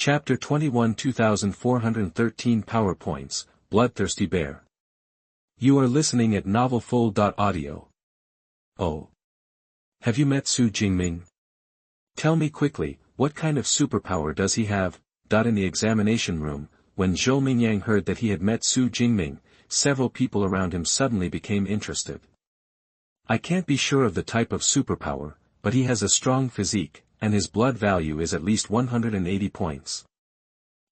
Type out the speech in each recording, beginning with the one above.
Chapter 21 2413 PowerPoints, Bloodthirsty Bear. You are listening at novelfull.audio. Oh. Have you met Xu Jingming? Tell me quickly, what kind of superpower does he have? In the examination room, when Zhou Mingyang heard that he had met Xu Jingming, several people around him suddenly became interested. I can't be sure of the type of superpower, but he has a strong physique, and his blood value is at least 180 points.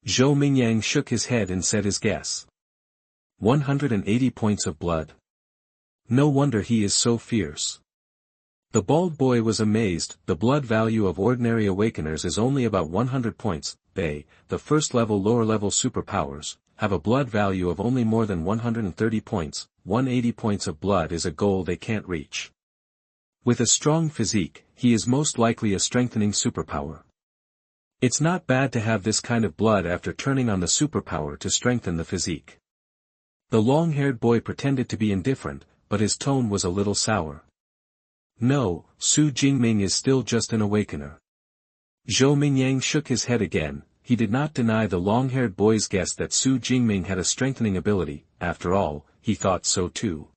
Zhou Mingyang shook his head and said his guess. 180 points of blood. No wonder he is so fierce. The bald boy was amazed. The blood value of ordinary awakeners is only about 100 points. They, the first level lower level superpowers, have a blood value of only more than 130 points. 180 points of blood is a goal they can't reach. With a strong physique, he is most likely a strengthening superpower. It's not bad to have this kind of blood after turning on the superpower to strengthen the physique. The long-haired boy pretended to be indifferent, but his tone was a little sour. No, Xu Jingming is still just an awakener. Zhou Mingyang shook his head again. He did not deny the long-haired boy's guess that Xu Jingming had a strengthening ability. After all, he thought so too.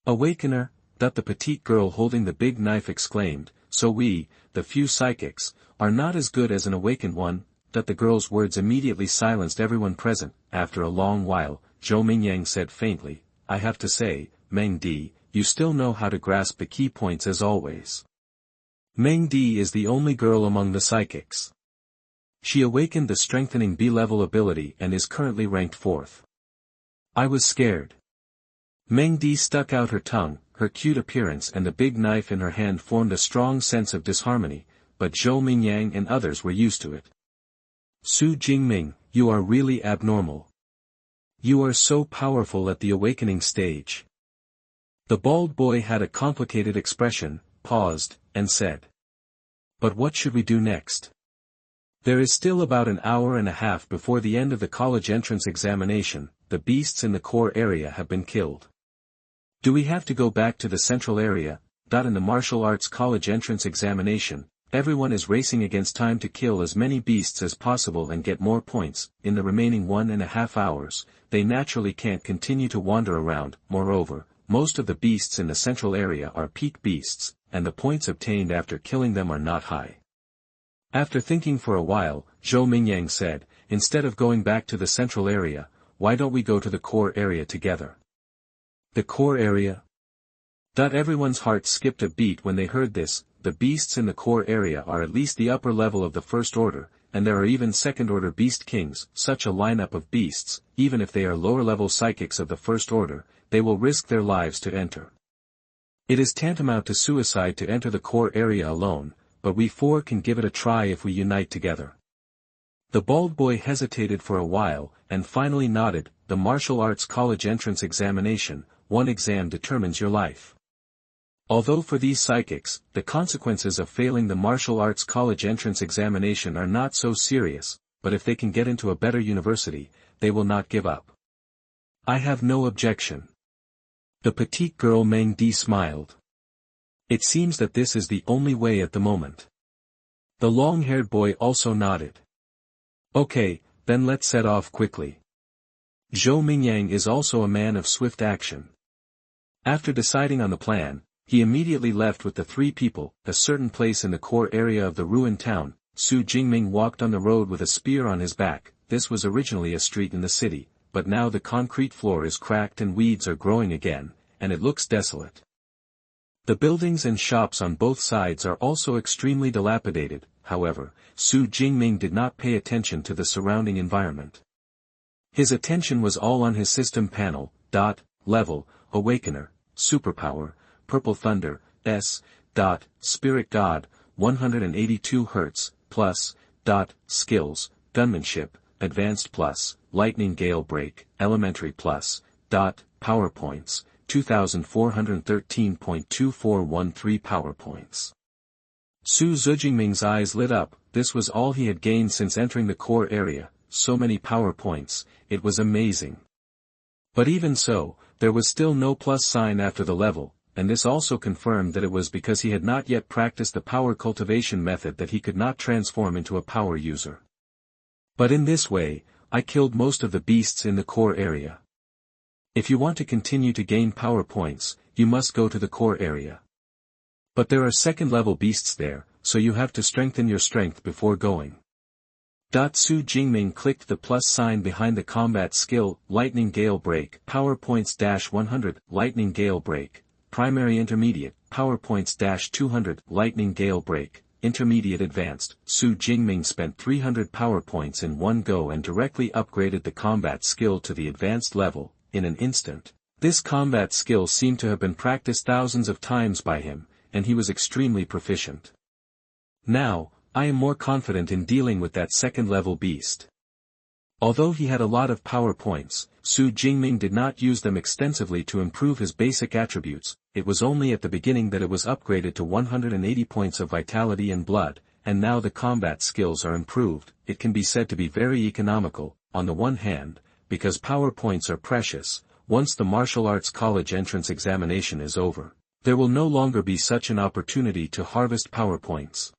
Awakener, that the petite girl holding the big knife exclaimed, so we, the few psychics, are not as good as an awakened one. That the girl's words immediately silenced everyone present. After a long while, Zhou Mingyang said faintly, I have to say, Meng Di, you still know how to grasp the key points as always. Meng Di is the only girl among the psychics. She awakened the strengthening B-level ability and is currently ranked 4th. I was scared. Meng Di stuck out her tongue. Her cute appearance and the big knife in her hand formed a strong sense of disharmony, but Zhou Mingyang and others were used to it. Xu Jingming, you are really abnormal. You are so powerful at the awakening stage. The bald boy had a complicated expression, paused, and said. But what should we do next? There is still about an hour and a half before the end of the college entrance examination. The beasts in the core area have been killed. Do we have to go back to the central area? In the martial arts college entrance examination, everyone is racing against time to kill as many beasts as possible and get more points. In the remaining 1.5 hours, they naturally can't continue to wander around. Moreover, most of the beasts in the central area are peak beasts, and the points obtained after killing them are not high. After thinking for a while, Zhou Mingyang said, instead of going back to the central area, why don't we go to the core area together? The core area? Everyone's heart skipped a beat when they heard this. The beasts in the core area are at least the upper level of the first order, and there are even second-order beast kings. Such a lineup of beasts, even if they are lower-level psychics of the first order, they will risk their lives to enter. It is tantamount to suicide to enter the core area alone, but we four can give it a try if we unite together. The bald boy hesitated for a while, and finally nodded. The martial arts college entrance examination, one exam determines your life. Although for these psychics, the consequences of failing the martial arts college entrance examination are not so serious, but if they can get into a better university, they will not give up. I have no objection. The petite girl Meng Di smiled. It seems that this is the only way at the moment. The long-haired boy also nodded. Okay, then let's set off quickly. Zhou Mingyang is also a man of swift action. After deciding on the plan, he immediately left with the 3 people. A certain place in the core area of the ruined town. Xu Jingming walked on the road with a spear on his back. This was originally a street in the city, but now the concrete floor is cracked and weeds are growing again, and it looks desolate. The buildings and shops on both sides are also extremely dilapidated. However, Xu Jingming did not pay attention to the surrounding environment. His attention was all on his system panel. Level, Awakener, Superpower, Purple Thunder, S. Spirit God, 182 Hz, plus. Skills, Gunmanship, Advanced plus, Lightning Gale Break, Elementary plus. PowerPoints, 2413.2413 PowerPoints. Xu Jingming's eyes lit up. This was all he had gained since entering the core area. So many PowerPoints, it was amazing. But even so, there was still no plus sign after the level, and this also confirmed that it was because he had not yet practiced the power cultivation method that he could not transform into a power user. But in this way, I killed most of the beasts in the core area. If you want to continue to gain power points, you must go to the core area. But there are second-level beasts there, so you have to strengthen your strength before going. Xu Jingming clicked the plus sign behind the combat skill, Lightning Gale Break, Power Points -100, Lightning Gale Break, Primary Intermediate, Power Points -200, Lightning Gale Break, Intermediate Advanced. Xu Jingming spent 300 power points in one go and directly upgraded the combat skill to the advanced level, in an instant. This combat skill seemed to have been practiced thousands of times by him, and he was extremely proficient. Now, I am more confident in dealing with that second-level beast. Although he had a lot of power points, Xu Jingming did not use them extensively to improve his basic attributes. It was only at the beginning that it was upgraded to 180 points of vitality and blood, and now the combat skills are improved. It can be said to be very economical, on the one hand, because power points are precious. Once the martial arts college entrance examination is over, there will no longer be such an opportunity to harvest power points.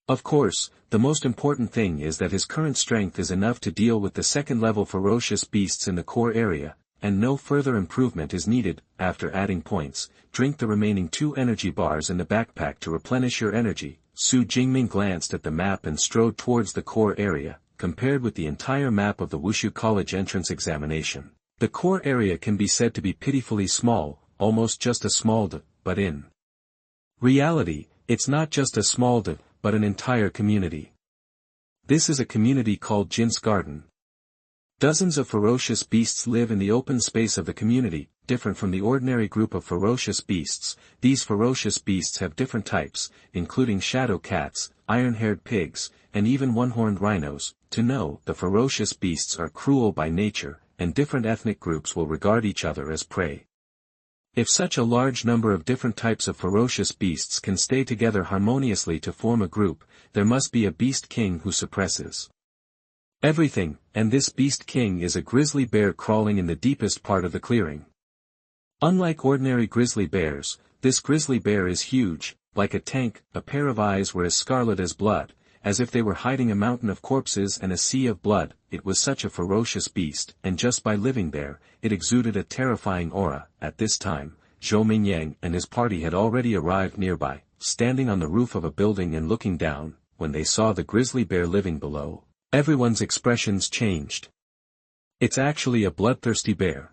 Of course, the most important thing is that his current strength is enough to deal with the second-level ferocious beasts in the core area, and no further improvement is needed. After adding points, drink the remaining 2 energy bars in the backpack to replenish your energy. Xu Jingming glanced at the map and strode towards the core area. Compared with the entire map of the Wushu College entrance examination, the core area can be said to be pitifully small, almost just a small but in reality, it's not just a small but an entire community. This is a community called Jin's Garden. Dozens of ferocious beasts live in the open space of the community. Different from the ordinary group of ferocious beasts, these ferocious beasts have different types, including shadow cats, iron-haired pigs, and even one-horned rhinos. To know, the ferocious beasts are cruel by nature, and different ethnic groups will regard each other as prey. If such a large number of different types of ferocious beasts can stay together harmoniously to form a group, there must be a beast king who suppresses everything, and this beast king is a grizzly bear crawling in the deepest part of the clearing. Unlike ordinary grizzly bears, this grizzly bear is huge, like a tank. A pair of eyes were as scarlet as blood, as if they were hiding a mountain of corpses and a sea of blood. It was such a ferocious beast, and just by living there, it exuded a terrifying aura. At this time, Zhou Mingyang and his party had already arrived nearby, standing on the roof of a building and looking down. When they saw the grizzly bear living below, everyone's expressions changed. It's actually a bloodthirsty bear.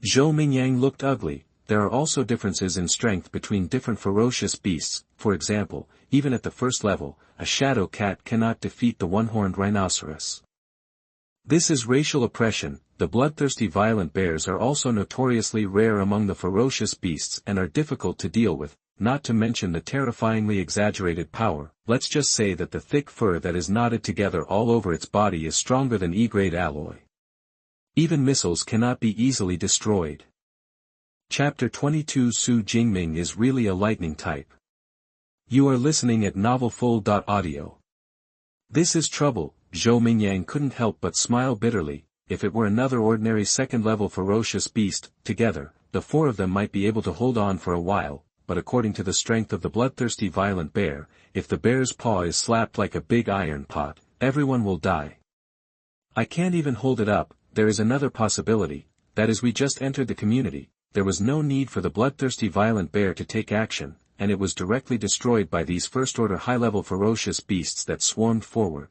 Zhou Mingyang looked ugly. There are also differences in strength between different ferocious beasts. For example, even at the first level, a shadow cat cannot defeat the one-horned rhinoceros. This is racial oppression. The bloodthirsty violent bears are also notoriously rare among the ferocious beasts and are difficult to deal with, not to mention the terrifyingly exaggerated power. Let's just say that the thick fur that is knotted together all over its body is stronger than E-grade alloy. Even missiles cannot be easily destroyed. Chapter 22. Xu Jingming is really a lightning type. You are listening at novelfull.audio. This is trouble. Zhou Mingyang couldn't help but smile bitterly. If it were another ordinary second-level ferocious beast, together, the 4 of them might be able to hold on for a while, but according to the strength of the bloodthirsty violent bear, if the bear's paw is slapped like a big iron pot, everyone will die. I can't even hold it up. There is another possibility, that is, we just entered the community. There was no need for the bloodthirsty violent bear to take action, and it was directly destroyed by these first-order high-level ferocious beasts that swarmed forward.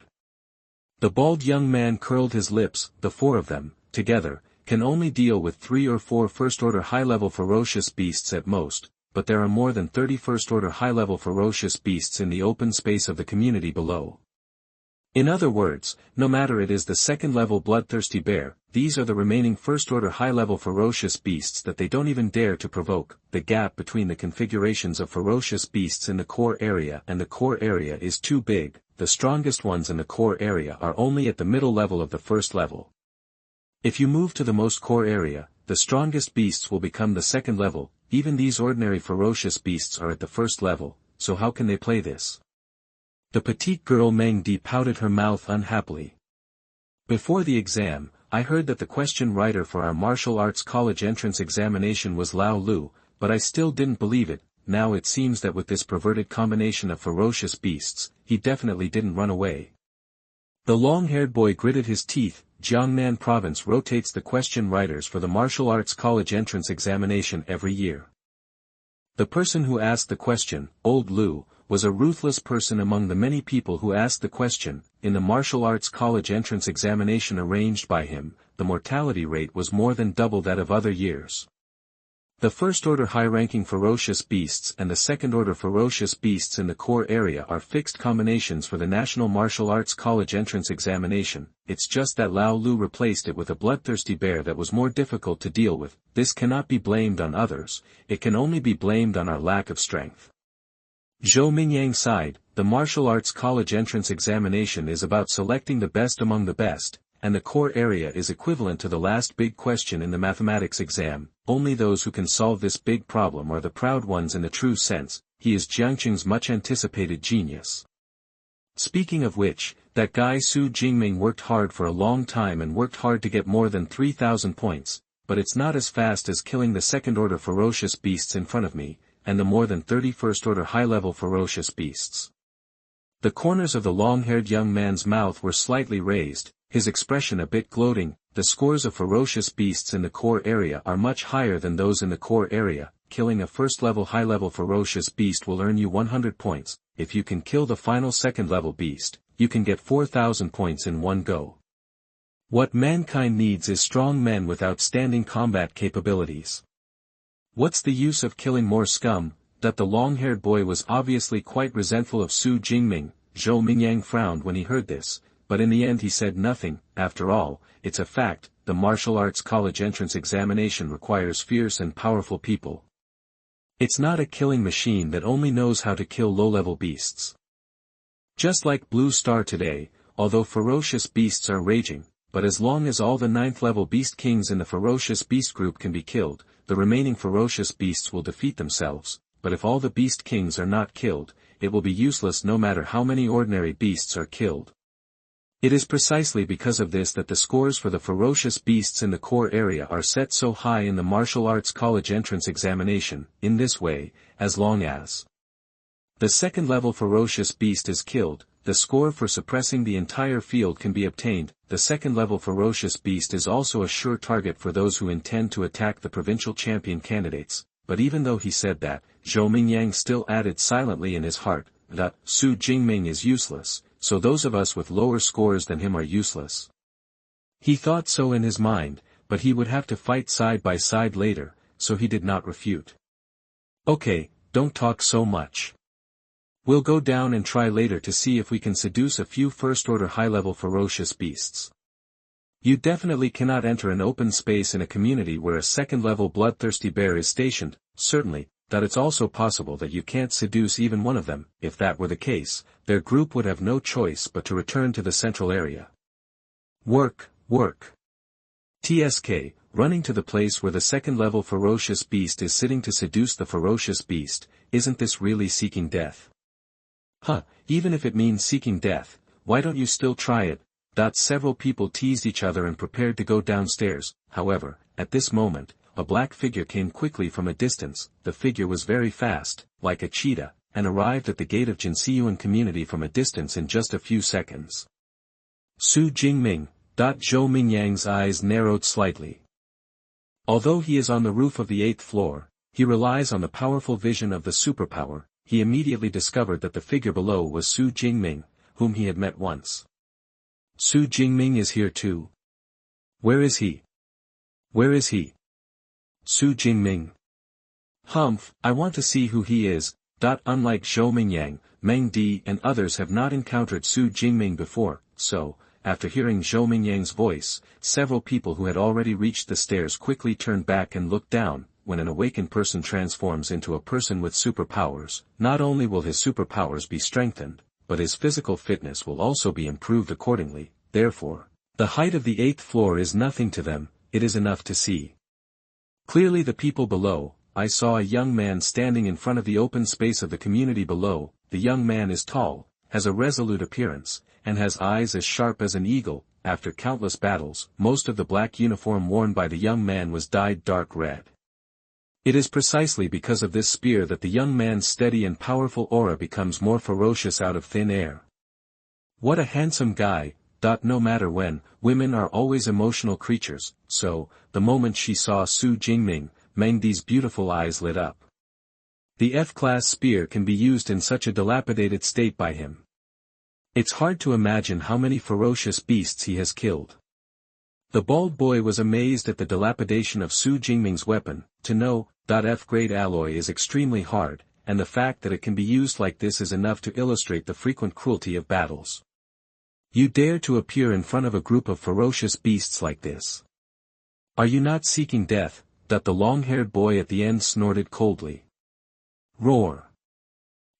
The bald young man curled his lips. The 4 of them, together, can only deal with 3 or 4 first-order high-level ferocious beasts at most, but there are more than 30 first-order high-level ferocious beasts in the open space of the community below. In other words, no matter it is the second-level bloodthirsty bear, these are the remaining first-order high-level ferocious beasts that they don't even dare to provoke. The gap between the configurations of ferocious beasts in the core area and the core area is too big. The strongest ones in the core area are only at the middle level of the first level. If you move to the most core area, the strongest beasts will become the second level. Even these ordinary ferocious beasts are at the first level, so how can they play this? The petite girl Meng Di pouted her mouth unhappily. Before the exam, I heard that the question writer for our martial arts college entrance examination was Lao Lu, but I still didn't believe it. Now it seems that with this perverted combination of ferocious beasts, he definitely didn't run away. The long-haired boy gritted his teeth. Jiangnan Province rotates the question writers for the martial arts college entrance examination every year. The person who asked the question, Old Lu, was a ruthless person among the many people who asked the question. In the martial arts college entrance examination arranged by him, the mortality rate was more than double that of other years. The first-order high-ranking ferocious beasts and the second-order ferocious beasts in the core area are fixed combinations for the National Martial Arts College entrance examination. It's just that Lao Lu replaced it with a bloodthirsty bear that was more difficult to deal with. This cannot be blamed on others, it can only be blamed on our lack of strength. Zhou Mingyang sighed. The martial arts college entrance examination is about selecting the best among the best, and the core area is equivalent to the last big question in the mathematics exam. Only those who can solve this big problem are the proud ones in the true sense. He is Jiangqing's much-anticipated genius. Speaking of which, that guy Xu Jingming worked hard for a long time and worked hard to get more than 3,000 points, but it's not as fast as killing the second-order ferocious beasts in front of me, and the more than 31st-order high-level ferocious beasts. The corners of the long-haired young man's mouth were slightly raised, his expression a bit gloating. The scores of ferocious beasts in the core area are much higher than those in the core area. Killing a first-level high-level ferocious beast will earn you 100 points, if you can kill the final second-level beast, you can get 4,000 points in one go. What mankind needs is strong men with outstanding combat capabilities. What's the use of killing more scum? That the long-haired boy was obviously quite resentful of Xu Jingming. Zhou Mingyang frowned when he heard this, but in the end he said nothing. After all, it's a fact, the martial arts college entrance examination requires fierce and powerful people. It's not a killing machine that only knows how to kill low-level beasts. Just like Blue Star today, although ferocious beasts are raging, but as long as all the 9th-level beast kings in the ferocious beast group can be killed, the remaining ferocious beasts will defeat themselves. But if all the beast kings are not killed, it will be useless no matter how many ordinary beasts are killed. It is precisely because of this that the scores for the ferocious beasts in the core area are set so high in the martial arts college entrance examination. In this way, as long as the second-level ferocious beast is killed, the score for suppressing the entire field can be obtained. The second-level ferocious beast is also a sure target for those who intend to attack the provincial champion candidates. But even though he said that, Zhou Mingyang still added silently in his heart, that Xu Jingming is useless, so those of us with lower scores than him are useless. He thought so in his mind, but he would have to fight side by side later, so he did not refute. Okay, don't talk so much. We'll go down and try later to see if we can seduce a few first-order high-level ferocious beasts. You definitely cannot enter an open space in a community where a second-level bloodthirsty bear is stationed. Certainly, that it's also possible that you can't seduce even one of them. If that were the case, their group would have no choice but to return to the central area. Work. TSK, running to the place where the second-level ferocious beast is sitting to seduce the ferocious beast. Isn't this really seeking death? Even if it means seeking death, why don't you still try it? Several people teased each other and prepared to go downstairs. However, at this moment, a black figure came quickly from a distance. The figure was very fast, like a cheetah, and arrived at the gate of Jinsiyuan community from a distance in just a few seconds. Xu Jingming. Zhou Mingyang's eyes narrowed slightly. Although he is on the roof of the 8th floor, he relies on the powerful vision of the superpower. He immediately discovered that the figure below was Xu Jingming, whom he had met once. Xu Jingming is here too. Where is he? Xu Jingming. I want to see who he is. Unlike Zhou Mingyang, Meng Di and others have not encountered Xu Jingming before, so, after hearing Zhou Mingyang's voice, several people who had already reached the stairs quickly turned back and looked down. When an awakened person transforms into a person with superpowers, not only will his superpowers be strengthened, but his physical fitness will also be improved accordingly. Therefore, the height of the 8th floor is nothing to them, it is enough to see clearly the people below. I saw a young man standing in front of the open space of the community below. The young man is tall, has a resolute appearance, and has eyes as sharp as an eagle. After countless battles, most of the black uniform worn by the young man was dyed dark red. It is precisely because of this spear that the young man's steady and powerful aura becomes more ferocious out of thin air. What a handsome guy. No matter when, women are always emotional creatures, so, the moment she saw Xu Jingming, Mengdi's beautiful eyes lit up. The F-class spear can be used in such a dilapidated state by him. It's hard to imagine how many ferocious beasts he has killed. The bald boy was amazed at the dilapidation of Xu Jingming's weapon. To know, F-grade alloy is extremely hard, and the fact that it can be used like this is enough to illustrate the frequent cruelty of battles. You dare to appear in front of a group of ferocious beasts like this? Are you not seeking death? The long-haired boy at the end snorted coldly. Roar.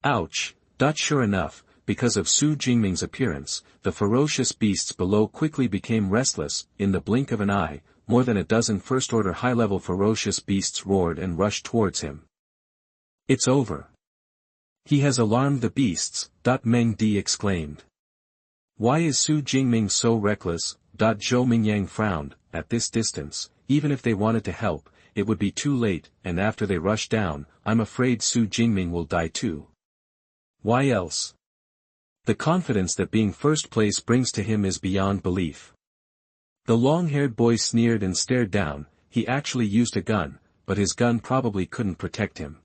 Ouch. Sure enough, because of Xu Jingming's appearance, the ferocious beasts below quickly became restless. In the blink of an eye, more than a dozen first-order high-level ferocious beasts roared and rushed towards him. It's over. He has alarmed the beasts, Meng Di exclaimed. Why is Xu Jingming so reckless? Zhou Mingyang frowned. At this distance, even if they wanted to help, it would be too late, and after they rush down, I'm afraid Xu Jingming will die too. Why else? The confidence that being first place brings to him is beyond belief. The long-haired boy sneered and stared down. He actually used a gun, but his gun probably couldn't protect him.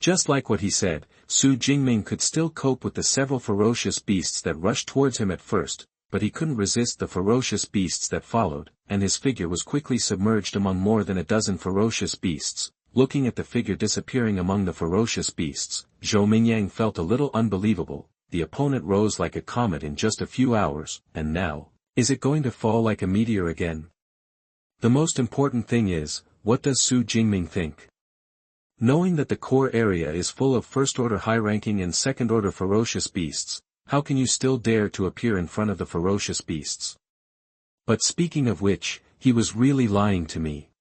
Just like what he said, Xu Jingming could still cope with the several ferocious beasts that rushed towards him at first, but he couldn't resist the ferocious beasts that followed, and his figure was quickly submerged among more than a dozen ferocious beasts. Looking at the figure disappearing among the ferocious beasts, Zhou Mingyang felt a little unbelievable. The opponent rose like a comet in just a few hours, and now, is it going to fall like a meteor again? The most important thing is, what does Xu Jingming think? Knowing that the core area is full of first-order high-ranking and second-order ferocious beasts, how can you still dare to appear in front of the ferocious beasts? But speaking of which, he was really lying to me.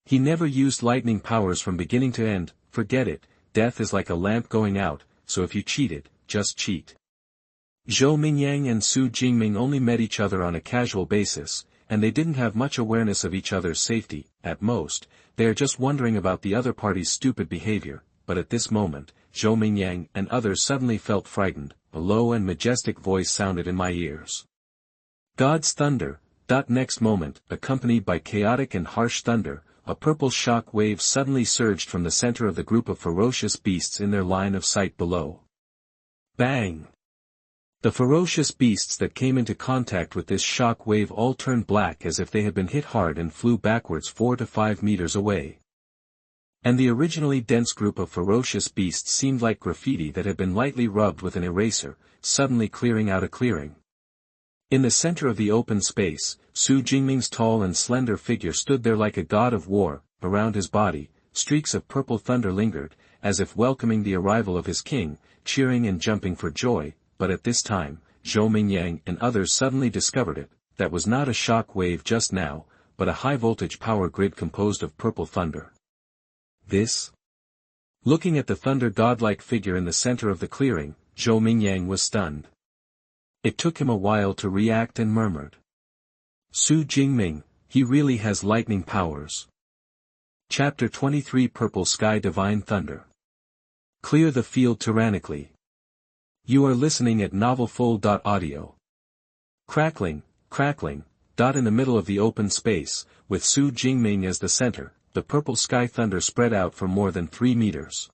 He never used lightning powers from beginning to end. Forget it, death is like a lamp going out, so if you cheated, just cheat. Zhou Mingyang and Xu Jingming only met each other on a casual basis, and they didn't have much awareness of each other's safety. At most, they are just wondering about the other party's stupid behavior, but at this moment, Zhou Mingyang and others suddenly felt frightened. A low and majestic voice sounded in my ears. God's thunder. Next moment, accompanied by chaotic and harsh thunder, a purple shock wave suddenly surged from the center of the group of ferocious beasts in their line of sight below. Bang! The ferocious beasts that came into contact with this shock wave all turned black as if they had been hit hard and flew backwards 4 to 5 meters away. And the originally dense group of ferocious beasts seemed like graffiti that had been lightly rubbed with an eraser, suddenly clearing out a clearing. In the center of the open space, Xu Jingming's tall and slender figure stood there like a god of war. Around his body, streaks of purple thunder lingered, as if welcoming the arrival of his king, cheering and jumping for joy. But at this time, Zhou Mingyang and others suddenly discovered it. That was not a shock wave just now, but a high-voltage power grid composed of purple thunder. This? Looking at the thunder godlike figure in the center of the clearing, Zhou Mingyang was stunned. It took him a while to react and murmured. Xu Jingming, he really has lightning powers. Chapter 23 Purple Sky Divine Thunder. Clear the field tyrannically. You are listening at novelfull.audio. Crackling, crackling, in the middle of the open space, with Xu Jingming as the center, the purple sky thunder spread out for more than 3 meters.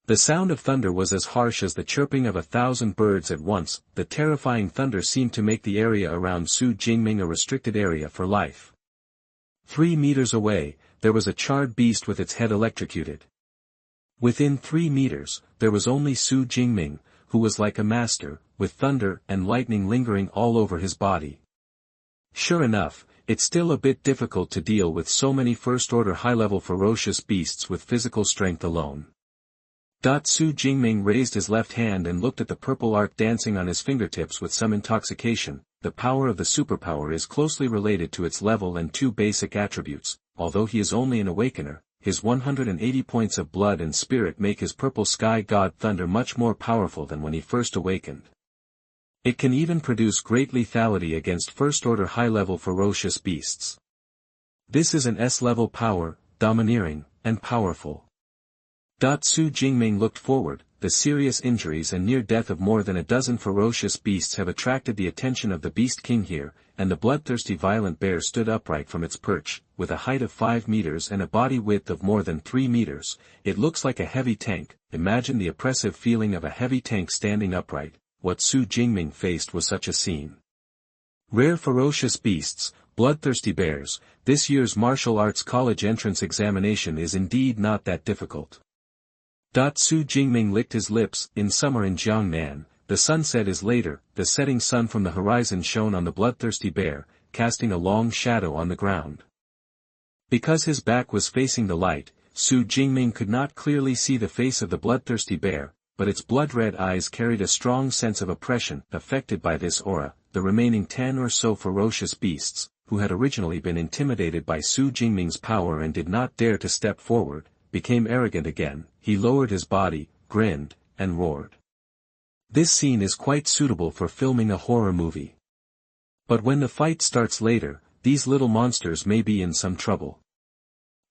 The sound of thunder was as harsh as the chirping of 1,000 birds at once. The terrifying thunder seemed to make the area around Xu Jingming a restricted area for life. 3 meters away, there was a charred beast with its head electrocuted. Within 3 meters, there was only Xu Jingming, who was like a master, with thunder and lightning lingering all over his body. Sure enough, it's still a bit difficult to deal with so many first-order high-level ferocious beasts with physical strength alone. Xu Jingming raised his left hand and looked at the purple arc dancing on his fingertips with some intoxication. The power of the superpower is closely related to its level and 2 basic attributes. Although he is only an awakener, his 180 points of blood and spirit make his purple sky god thunder much more powerful than when he first awakened. It can even produce great lethality against first-order high-level ferocious beasts. This is an S-level power, domineering, and powerful. Xu Jingming looked forward. The serious injuries and near death of more than a dozen ferocious beasts have attracted the attention of the Beast King here, and the bloodthirsty violent bear stood upright from its perch, with a height of 5 meters and a body width of more than 3 meters. It looks like a heavy tank. Imagine the oppressive feeling of a heavy tank standing upright. What Xu Jingming faced was such a scene. Rare ferocious beasts, bloodthirsty bears. This year's martial arts college entrance examination is indeed not that difficult. Xu Jingming licked his lips. In summer in Jiangnan, the sunset is later. The setting sun from the horizon shone on the bloodthirsty bear, casting a long shadow on the ground. Because his back was facing the light, Xu Jingming could not clearly see the face of the bloodthirsty bear, but its blood-red eyes carried a strong sense of oppression. Affected by this aura, the remaining 10 or so ferocious beasts, who had originally been intimidated by Xu Jingming's power and did not dare to step forward, became arrogant again. He lowered his body, grinned, and roared. This scene is quite suitable for filming a horror movie. But when the fight starts later, these little monsters may be in some trouble.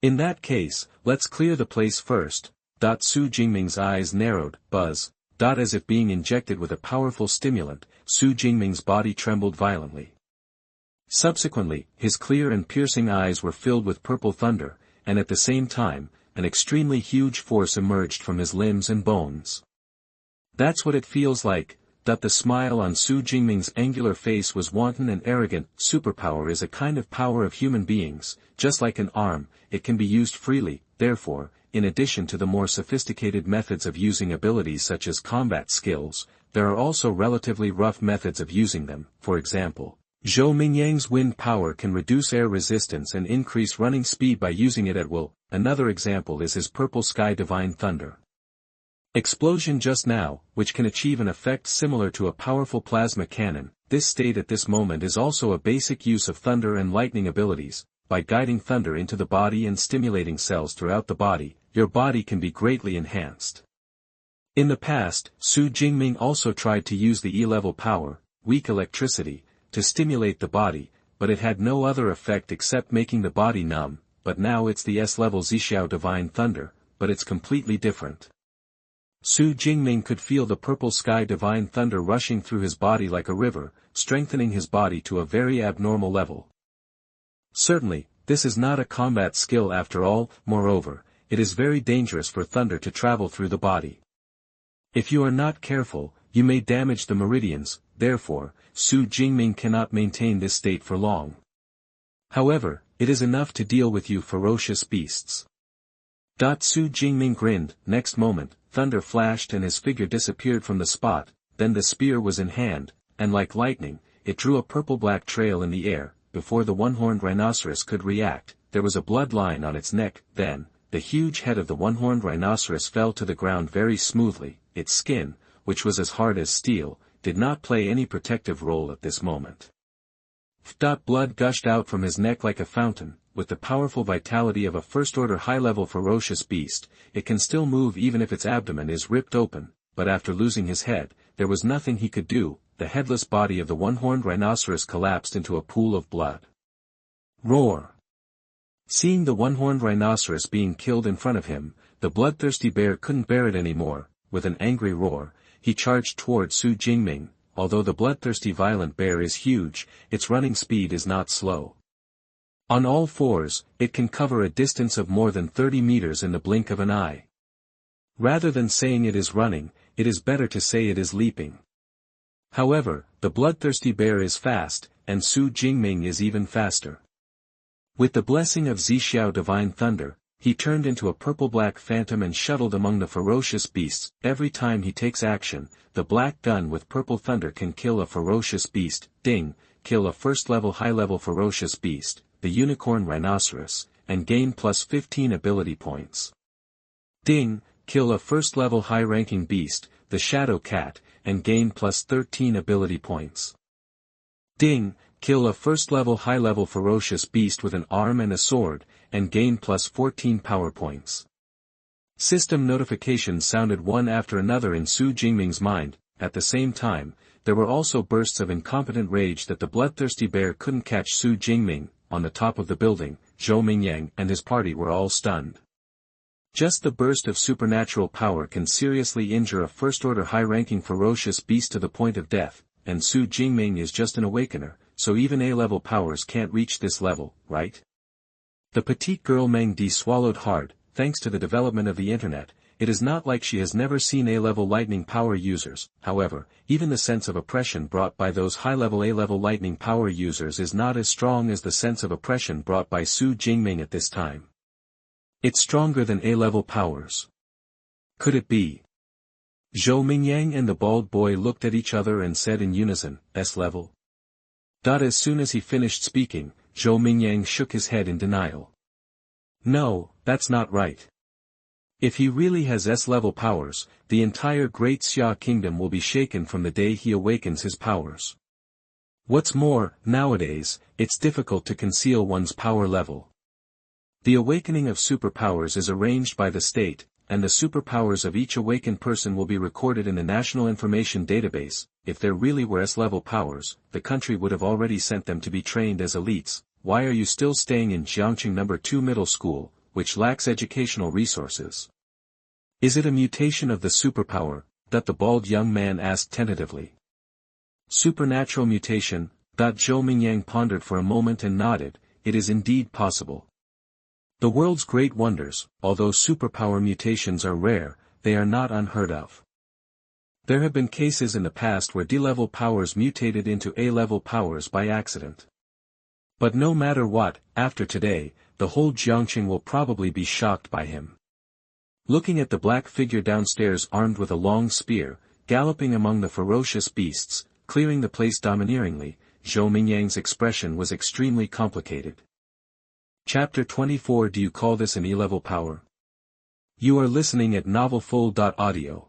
In that case, let's clear the place first. Xu Jingming's eyes narrowed. Buzz. As if being injected with a powerful stimulant, Xu Jingming's body trembled violently. Subsequently, his clear and piercing eyes were filled with purple thunder, and at the same time, an extremely huge force emerged from his limbs and bones. That's what it feels like. The smile on Xu Jingming's angular face was wanton and arrogant. Superpower is a kind of power of human beings. Just like an arm, it can be used freely. Therefore, in addition to the more sophisticated methods of using abilities such as combat skills, there are also relatively rough methods of using them. For example, Zhou Mingyang's wind power can reduce air resistance and increase running speed by using it at will. Another example is his purple sky divine thunder explosion just now, which can achieve an effect similar to a powerful plasma cannon. This state at this moment is also a basic use of thunder and lightning abilities. By guiding thunder into the body and stimulating cells throughout the body, your body can be greatly enhanced. In the past, Xu Jingming also tried to use the E-level power, weak electricity, to stimulate the body, but it had no other effect except making the body numb. But now it's the S-level Zixiao divine thunder, but it's completely different. Xu Jingming could feel the purple sky divine thunder rushing through his body like a river, strengthening his body to a very abnormal level. Certainly, this is not a combat skill after all. Moreover, it is very dangerous for thunder to travel through the body. If you are not careful, you may damage the meridians. Therefore, Xu Jingming cannot maintain this state for long. However, it is enough to deal with you ferocious beasts. Xu Jingming grinned. Next moment, thunder flashed and his figure disappeared from the spot. Then the spear was in hand, and like lightning, it drew a purple-black trail in the air. Before the one-horned rhinoceros could react, there was a blood line on its neck. Then, the huge head of the one-horned rhinoceros fell to the ground very smoothly. Its skin, which was as hard as steel, did not play any protective role at this moment. Blood gushed out from his neck like a fountain. With the powerful vitality of a first-order high-level ferocious beast, it can still move even if its abdomen is ripped open, but after losing his head, there was nothing he could do. The headless body of the one-horned rhinoceros collapsed into a pool of blood. Roar! Seeing the one-horned rhinoceros being killed in front of him, the bloodthirsty bear couldn't bear it anymore. With an angry roar, he charged toward Xu Jingming. Although the bloodthirsty violent bear is huge, its running speed is not slow. On all fours, it can cover a distance of more than 30 meters in the blink of an eye. Rather than saying it is running, it is better to say it is leaping. However, the bloodthirsty bear is fast, and Xu Jingming is even faster. With the blessing of Zixiao divine thunder, he turned into a purple-black phantom and shuttled among the ferocious beasts. Every time he takes action, the black gun with purple thunder can kill a ferocious beast. Ding! Kill a first-level high-level ferocious beast, the unicorn rhinoceros, and gain plus 15 ability points. Ding! Kill a first-level high-ranking beast, the shadow cat, and gain plus 13 ability points. Ding! Kill a first-level high-level ferocious beast with an arm and a sword, and gain plus 14 power points. System notifications sounded one after another in Xu Jingming's mind. At the same time, there were also bursts of incompetent rage that the bloodthirsty bear couldn't catch Xu Jingming. On the top of the building, Zhou Mingyang and his party were all stunned. Just the burst of supernatural power can seriously injure a first-order high-ranking ferocious beast to the point of death, and Xu Jingming is just an awakener, so even A-level powers can't reach this level, right? The petite girl Meng Di swallowed hard. Thanks to the development of the internet, it is not like she has never seen A-level lightning power users. However, even the sense of oppression brought by those high-level A-level lightning power users is not as strong as the sense of oppression brought by Xu Jingming at this time. It's stronger than A-level powers. Could it be? Zhou Mingyang and the bald boy looked at each other and said in unison, S-level. As soon as he finished speaking, Zhou Mingyang shook his head in denial. No, that's not right. If he really has S-level powers, the entire Great Xia Kingdom will be shaken from the day he awakens his powers. What's more, nowadays, it's difficult to conceal one's power level. The awakening of superpowers is arranged by the state, and the superpowers of each awakened person will be recorded in the National Information Database. If there really were S-level powers, the country would have already sent them to be trained as elites. Why are you still staying in Jiangnan No. 2 Middle School, which lacks educational resources? Is it a mutation of the superpower, that the bald young man asked tentatively. Supernatural mutation, Zhou Mingyang pondered for a moment and nodded. It is indeed possible. The world's great wonders, although superpower mutations are rare, they are not unheard of. There have been cases in the past where D-level powers mutated into A-level powers by accident. But no matter what, after today, the whole Jiangqing will probably be shocked by him. Looking at the black figure downstairs armed with a long spear, galloping among the ferocious beasts, clearing the place domineeringly, Zhou Mingyang's expression was extremely complicated. Chapter 24. Do you call this an E-level power? You are listening at novelfull.audio.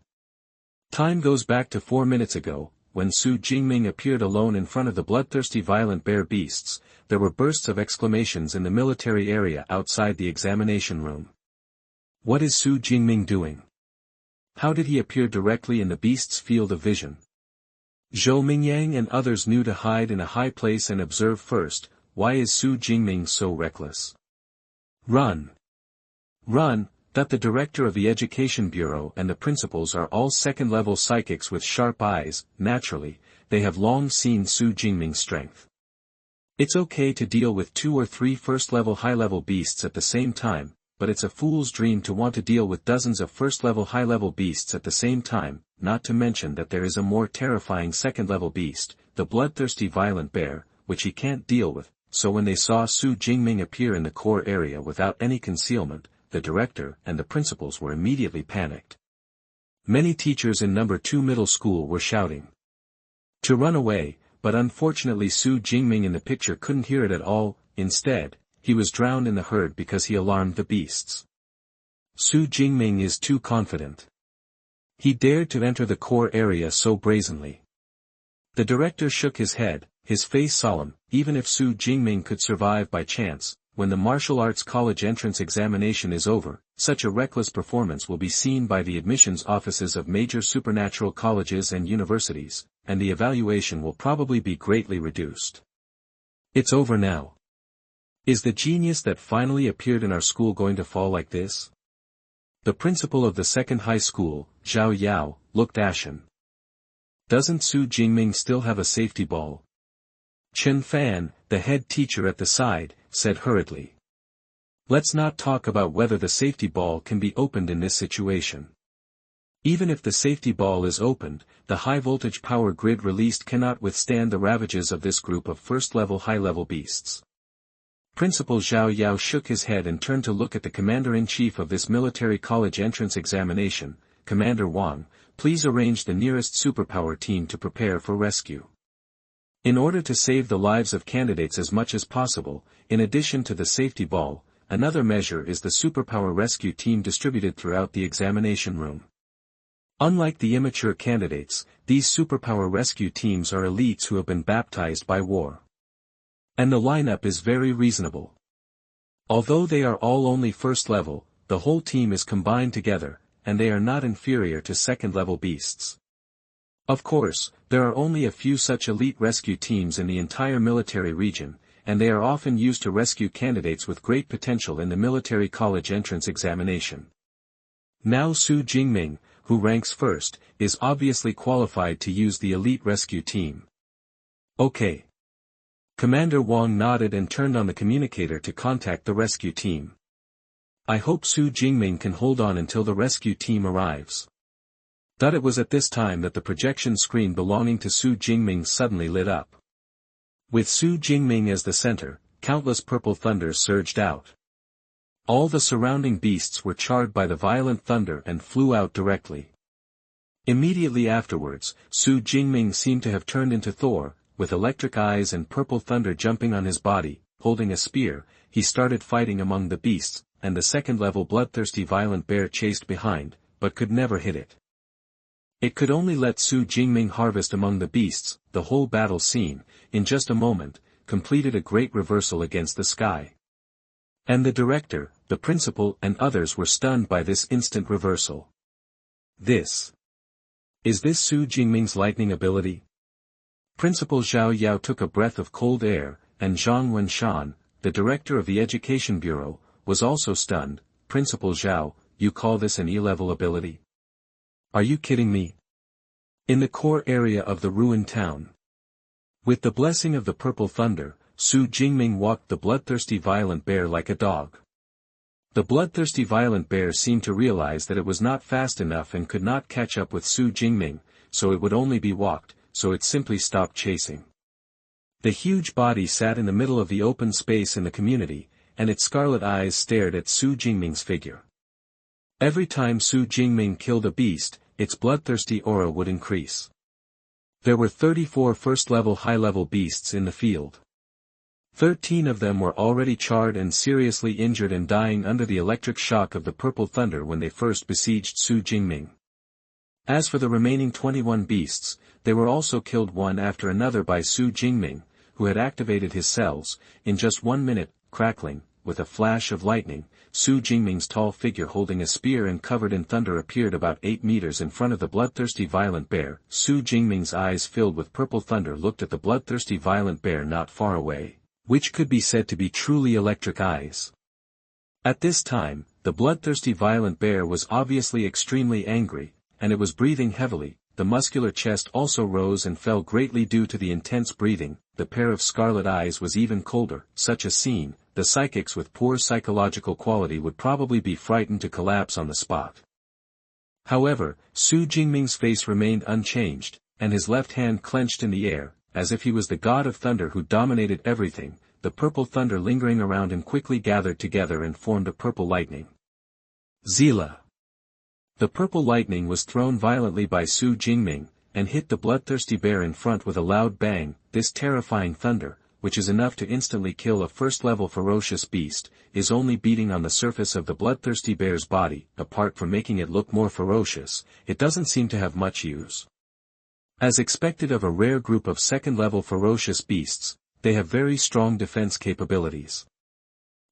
Time goes back to 4 minutes ago, when Xu Jingming appeared alone in front of the bloodthirsty violent bear beasts. There were bursts of exclamations in the military area outside the examination room. What is Xu Jingming doing? How did he appear directly in the beast's field of vision? Zhou Mingyang and others knew to hide in a high place and observe first. Why is Xu Jingming so reckless? Run! Run! That the director of the Education Bureau and the principals are all second-level psychics with sharp eyes. Naturally, they have long seen Xu Jingming's strength. It's okay to deal with 2 or 3 first-level high-level beasts at the same time, but it's a fool's dream to want to deal with dozens of first-level high-level beasts at the same time, not to mention that there is a more terrifying second-level beast, the bloodthirsty violent bear, which he can't deal with. So when they saw Xu Jingming appear in the core area without any concealment, the director and the principals were immediately panicked. Many teachers in No. 2 Middle School were shouting to run away, but unfortunately Xu Jingming in the picture couldn't hear it at all. Instead, he was drowned in the herd because he alarmed the beasts. Xu Jingming is too confident. He dared to enter the core area so brazenly. The director shook his head, his face solemn. Even if Xu Jingming could survive by chance, when the martial arts college entrance examination is over, such a reckless performance will be seen by the admissions offices of major supernatural colleges and universities, and the evaluation will probably be greatly reduced. It's over now. Is the genius that finally appeared in our school going to fall like this? The principal of the second high school, Zhao Yao, looked ashen. Doesn't Xu Jingming still have a safety ball? Chen Fan, the head teacher at the side, said hurriedly. Let's not talk about whether the safety ball can be opened in this situation. Even if the safety ball is opened, the high-voltage power grid released cannot withstand the ravages of this group of first-level high-level beasts. Principal Zhao Yao shook his head and turned to look at the commander-in-chief of this military college entrance examination. Commander Wang, please arrange the nearest superpower team to prepare for rescue. In order to save the lives of candidates as much as possible, in addition to the safety ball, another measure is the superpower rescue team distributed throughout the examination room. Unlike the immature candidates, these superpower rescue teams are elites who have been baptized by war. And the lineup is very reasonable. Although they are all only first level, the whole team is combined together, and they are not inferior to second-level beasts. Of course, there are only a few such elite rescue teams in the entire military region, and they are often used to rescue candidates with great potential in the military college entrance examination. Now Xu Jingming, who ranks first, is obviously qualified to use the elite rescue team. Okay. Commander Wang nodded and turned on the communicator to contact the rescue team. I hope Xu Jingming can hold on until the rescue team arrives. It was at this time that the projection screen belonging to Xu Jingming suddenly lit up. With Xu Jingming as the center, countless purple thunders surged out. All the surrounding beasts were charred by the violent thunder and flew out directly. Immediately afterwards, Xu Jingming seemed to have turned into Thor, with electric eyes and purple thunder jumping on his body. Holding a spear, he started fighting among the beasts, and the second-level bloodthirsty violent bear chased behind, but could never hit it. It could only let Xu Jingming harvest among the beasts. The whole battle scene, in just a moment, completed a great reversal against the sky. And the director, the principal and others were stunned by this instant reversal. Is this Xu Jingming's lightning ability? Principal Zhao Yao took a breath of cold air, and Zhang Wenshan, the director of the Education Bureau, was also stunned. Principal Zhao, you call this an E-level ability? Are you kidding me? In the core area of the ruined town. With the blessing of the purple thunder, Xu Jingming walked the bloodthirsty violent bear like a dog. The bloodthirsty violent bear seemed to realize that it was not fast enough and could not catch up with Xu Jingming, so it would only be walked, so it simply stopped chasing. The huge body sat in the middle of the open space in the community, and its scarlet eyes stared at Xu Jingming's figure. Every time Xu Jingming killed a beast, its bloodthirsty aura would increase. There were 34 first-level high-level beasts in the field. 13 of them were already charred and seriously injured and dying under the electric shock of the purple thunder when they first besieged Xu Jingming. As for the remaining 21 beasts, they were also killed one after another by Xu Jingming, who had activated his cells. In just 1 minute, crackling, with a flash of lightning, Xu Jingming's tall figure holding a spear and covered in thunder appeared about 8 meters in front of the bloodthirsty violent bear. Xu Jingming's eyes filled with purple thunder looked at the bloodthirsty violent bear not far away, which could be said to be truly electric eyes. At this time, the bloodthirsty violent bear was obviously extremely angry, and it was breathing heavily. The muscular chest also rose and fell greatly due to the intense breathing. The pair of scarlet eyes was even colder. Such a scene, the psychics with poor psychological quality would probably be frightened to collapse on the spot. However, Xu Jingming's face remained unchanged, and his left hand clenched in the air, as if he was the god of thunder who dominated everything. The purple thunder lingering around him quickly gathered together and formed a purple lightning. Zila. The purple lightning was thrown violently by Xu Jingming, and hit the bloodthirsty bear in front with a loud bang. This terrifying thunder, which is enough to instantly kill a first-level ferocious beast, is only beating on the surface of the bloodthirsty bear's body. Apart from making it look more ferocious, it doesn't seem to have much use. As expected of a rare group of second-level ferocious beasts, they have very strong defense capabilities.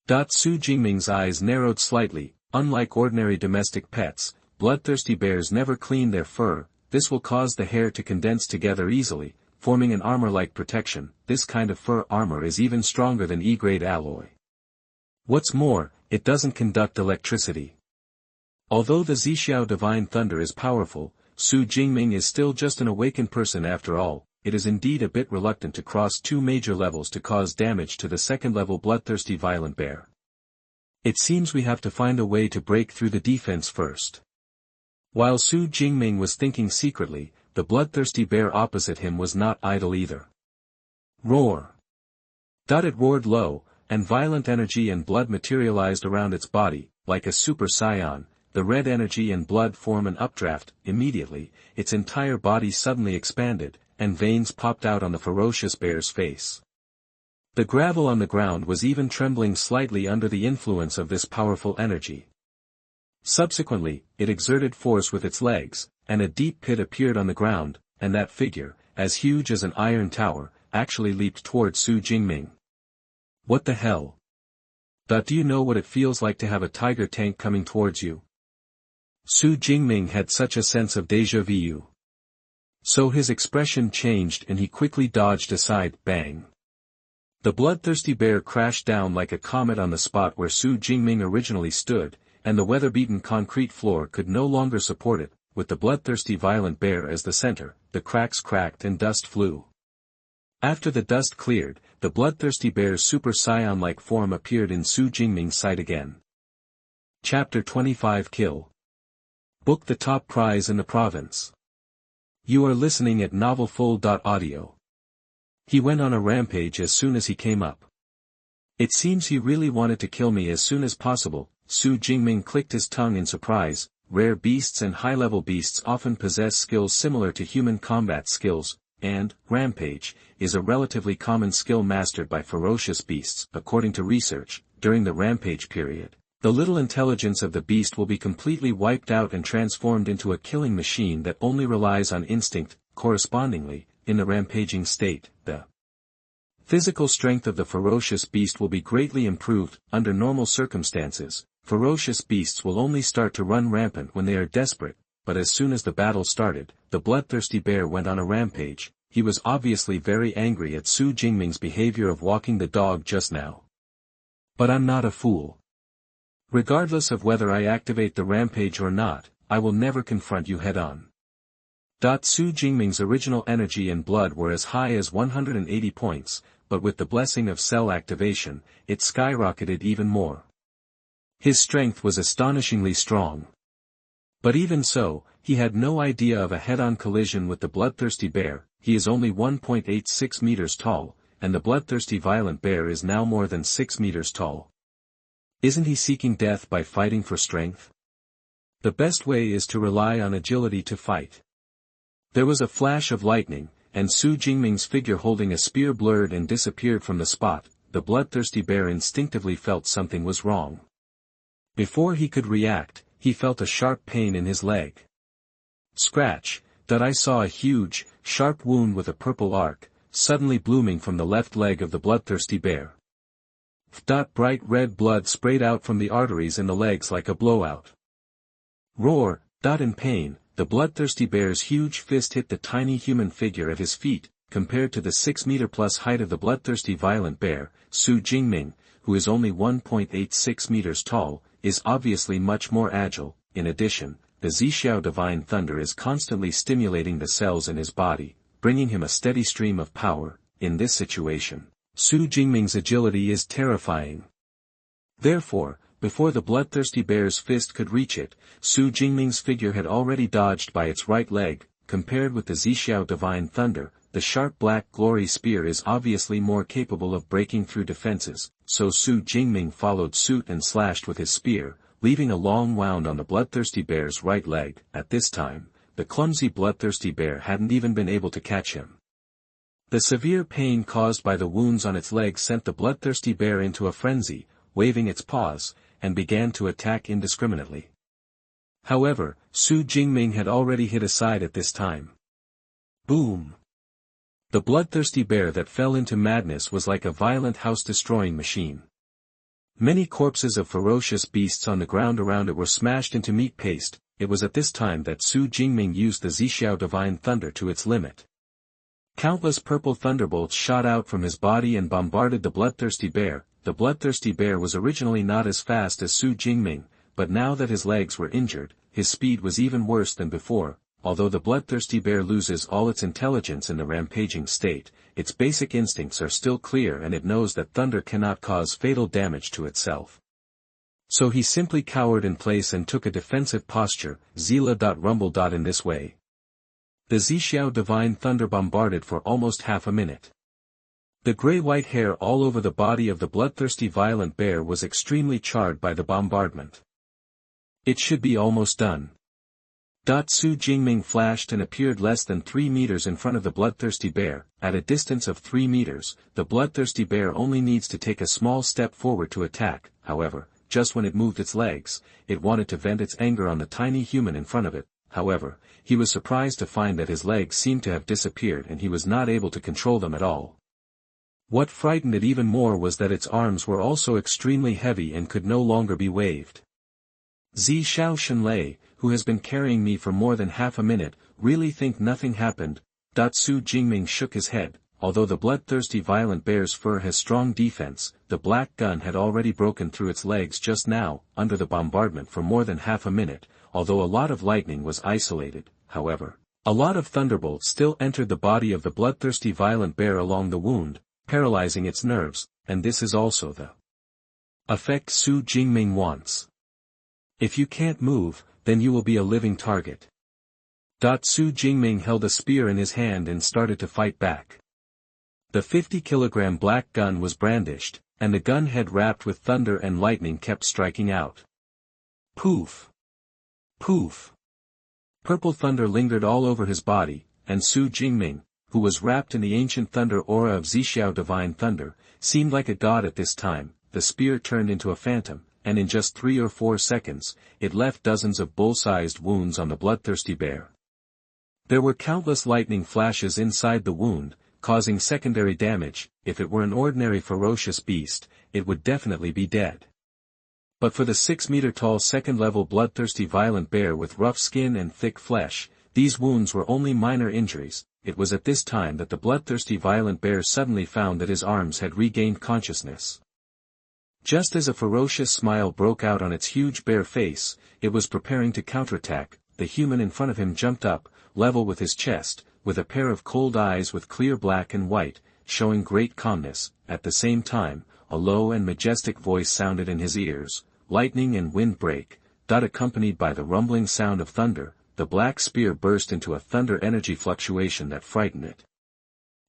Xu Jingming's eyes narrowed slightly. Unlike ordinary domestic pets, bloodthirsty bears never clean their fur. This will cause the hair to condense together easily, forming an armor-like protection. This kind of fur armor is even stronger than E-grade alloy. What's more, it doesn't conduct electricity. Although the Zixiao Divine Thunder is powerful, Xu Jingming is still just an awakened person after all. It is indeed a bit reluctant to cross 2 major levels to cause damage to the second-level bloodthirsty violent bear. It seems we have to find a way to break through the defense first. While Xu Jingming was thinking secretly, the bloodthirsty bear opposite him was not idle either. Roar! It roared low, and violent energy and blood materialized around its body. Like a super scion, the red energy and blood form an updraft. Immediately, its entire body suddenly expanded, and veins popped out on the ferocious bear's face. The gravel on the ground was even trembling slightly under the influence of this powerful energy. Subsequently, it exerted force with its legs, and a deep pit appeared on the ground, and that figure, as huge as an iron tower, actually leaped toward Xu Jingming. What the hell? Do you know what it feels like to have a tiger tank coming towards you? Xu Jingming had such a sense of déjà vu. So his expression changed and he quickly dodged aside. Bang! The bloodthirsty bear crashed down like a comet on the spot where Xu Jingming originally stood. and the weather-beaten concrete floor could no longer support it. With the bloodthirsty violent bear as the center, the cracks cracked and dust flew. After the dust cleared, the bloodthirsty bear's super scion-like form appeared in Xu Jingming's sight again. Chapter 25 Kill. Book the top prize in the province. You are listening at novelfull.audio. He went on a rampage as soon as he came up. It seems he really wanted to kill me as soon as possible. Xu Jingming clicked his tongue in surprise. Rare beasts and high-level beasts often possess skills similar to human combat skills, and rampage is a relatively common skill mastered by ferocious beasts. According to research, during the rampage period, the little intelligence of the beast will be completely wiped out and transformed into a killing machine that only relies on instinct. Correspondingly, in the rampaging state, the physical strength of the ferocious beast will be greatly improved. Under normal circumstances, ferocious beasts will only start to run rampant when they are desperate, but as soon as the battle started, the bloodthirsty bear went on a rampage. He was obviously very angry at Xu Jingming's behavior of walking the dog just now. But I'm not a fool. Regardless of whether I activate the rampage or not, I will never confront you head-on. Xu Jingming's original energy and blood were as high as 180 points, but with the blessing of cell activation, it skyrocketed even more. His strength was astonishingly strong. But even so, he had no idea of a head-on collision with the bloodthirsty bear. He is only 1.86 meters tall, and the bloodthirsty violent bear is now more than 6 meters tall. Isn't he seeking death by fighting for strength? The best way is to rely on agility to fight. There was a flash of lightning, and Xu Jingming's figure holding a spear blurred and disappeared from the spot. The bloodthirsty bear instinctively felt something was wrong. Before he could react, he felt a sharp pain in his leg. Scratch, that I saw a huge, sharp wound with a purple arc, suddenly blooming from the left leg of the bloodthirsty bear. Bright red blood sprayed out from the arteries in the legs like a blowout. Roar, in pain, the bloodthirsty bear's huge fist hit the tiny human figure at his feet. Compared to the 6-meter-plus height of the bloodthirsty violent bear, Xu Jingming, who is only 1.86 meters tall, is obviously much more agile. In addition, the Zixiao divine thunder is constantly stimulating the cells in his body, bringing him a steady stream of power. In this situation, Xu Jingming's agility is terrifying. Therefore, before the bloodthirsty bear's fist could reach it, Xu Jingming's figure had already dodged by its right leg. Compared with the Zixiao divine thunder, the sharp black glory spear is obviously more capable of breaking through defenses, so Xu Jingming followed suit and slashed with his spear, leaving a long wound on the bloodthirsty bear's right leg. At this time, the clumsy bloodthirsty bear hadn't even been able to catch him. The severe pain caused by the wounds on its leg sent the bloodthirsty bear into a frenzy, waving its paws, and began to attack indiscriminately. However, Xu Jingming had already hit aside at this time. Boom! The bloodthirsty bear that fell into madness was like a violent house-destroying machine. Many corpses of ferocious beasts on the ground around it were smashed into meat paste. It was at this time that Xu Jingming used the Zixiao divine thunder to its limit. Countless purple thunderbolts shot out from his body and bombarded the bloodthirsty bear. The bloodthirsty bear was originally not as fast as Xu Jingming, but now that his legs were injured, his speed was even worse than before. Although the bloodthirsty bear loses all its intelligence in the rampaging state, its basic instincts are still clear and it knows that thunder cannot cause fatal damage to itself. So he simply cowered in place and took a defensive posture. Zila.rumble. In this way, the Zixiao divine thunder bombarded for almost half a minute. The gray-white hair all over the body of the bloodthirsty violent bear was extremely charred by the bombardment. It should be almost done. Xu Jingming flashed and appeared less than 3 meters in front of the bloodthirsty bear. At a distance of 3 meters, the bloodthirsty bear only needs to take a small step forward to attack. However, just when it moved its legs, it wanted to vent its anger on the tiny human in front of it. However, he was surprised to find that his legs seemed to have disappeared and he was not able to control them at all. What frightened it even more was that its arms were also extremely heavy and could no longer be waved. Zixiao Shenlei, who has been carrying me for more than half a minute, really think nothing happened? Xu Jingming shook his head. although the bloodthirsty violent bear's fur has strong defense, the black gun had already broken through its legs just now, under the bombardment for more than half a minute, although a lot of lightning was isolated, however. A lot of thunderbolts still entered the body of the bloodthirsty violent bear along the wound, paralyzing its nerves, and this is also the effect Xu Jingming wants. If you can't move, then you will be a living target. Xu Jingming held a spear in his hand and started to fight back. The 50-kilogram black gun was brandished, and the gun head wrapped with thunder and lightning kept striking out. Poof! Poof! Purple thunder lingered all over his body, and Xu Jingming, who was wrapped in the ancient thunder aura of Zixiao divine thunder, seemed like a god at this time. The spear turned into a phantom, and in just 3 or 4 seconds, it left dozens of bull-sized wounds on the bloodthirsty bear. There were countless lightning flashes inside the wound, causing secondary damage. If it were an ordinary ferocious beast, it would definitely be dead. But for the 6-meter-tall second-level bloodthirsty violent bear with rough skin and thick flesh, these wounds were only minor injuries. It was at this time that the bloodthirsty violent bear suddenly found that his arms had regained consciousness. Just as a ferocious smile broke out on its huge bare face, it was preparing to counterattack. The human in front of him jumped up, level with his chest, with a pair of cold eyes with clear black and white, showing great calmness. At the same time, a low and majestic voice sounded in his ears. Lightning and wind break, accompanied by the rumbling sound of thunder. The black spear burst into a thunder energy fluctuation that frightened it.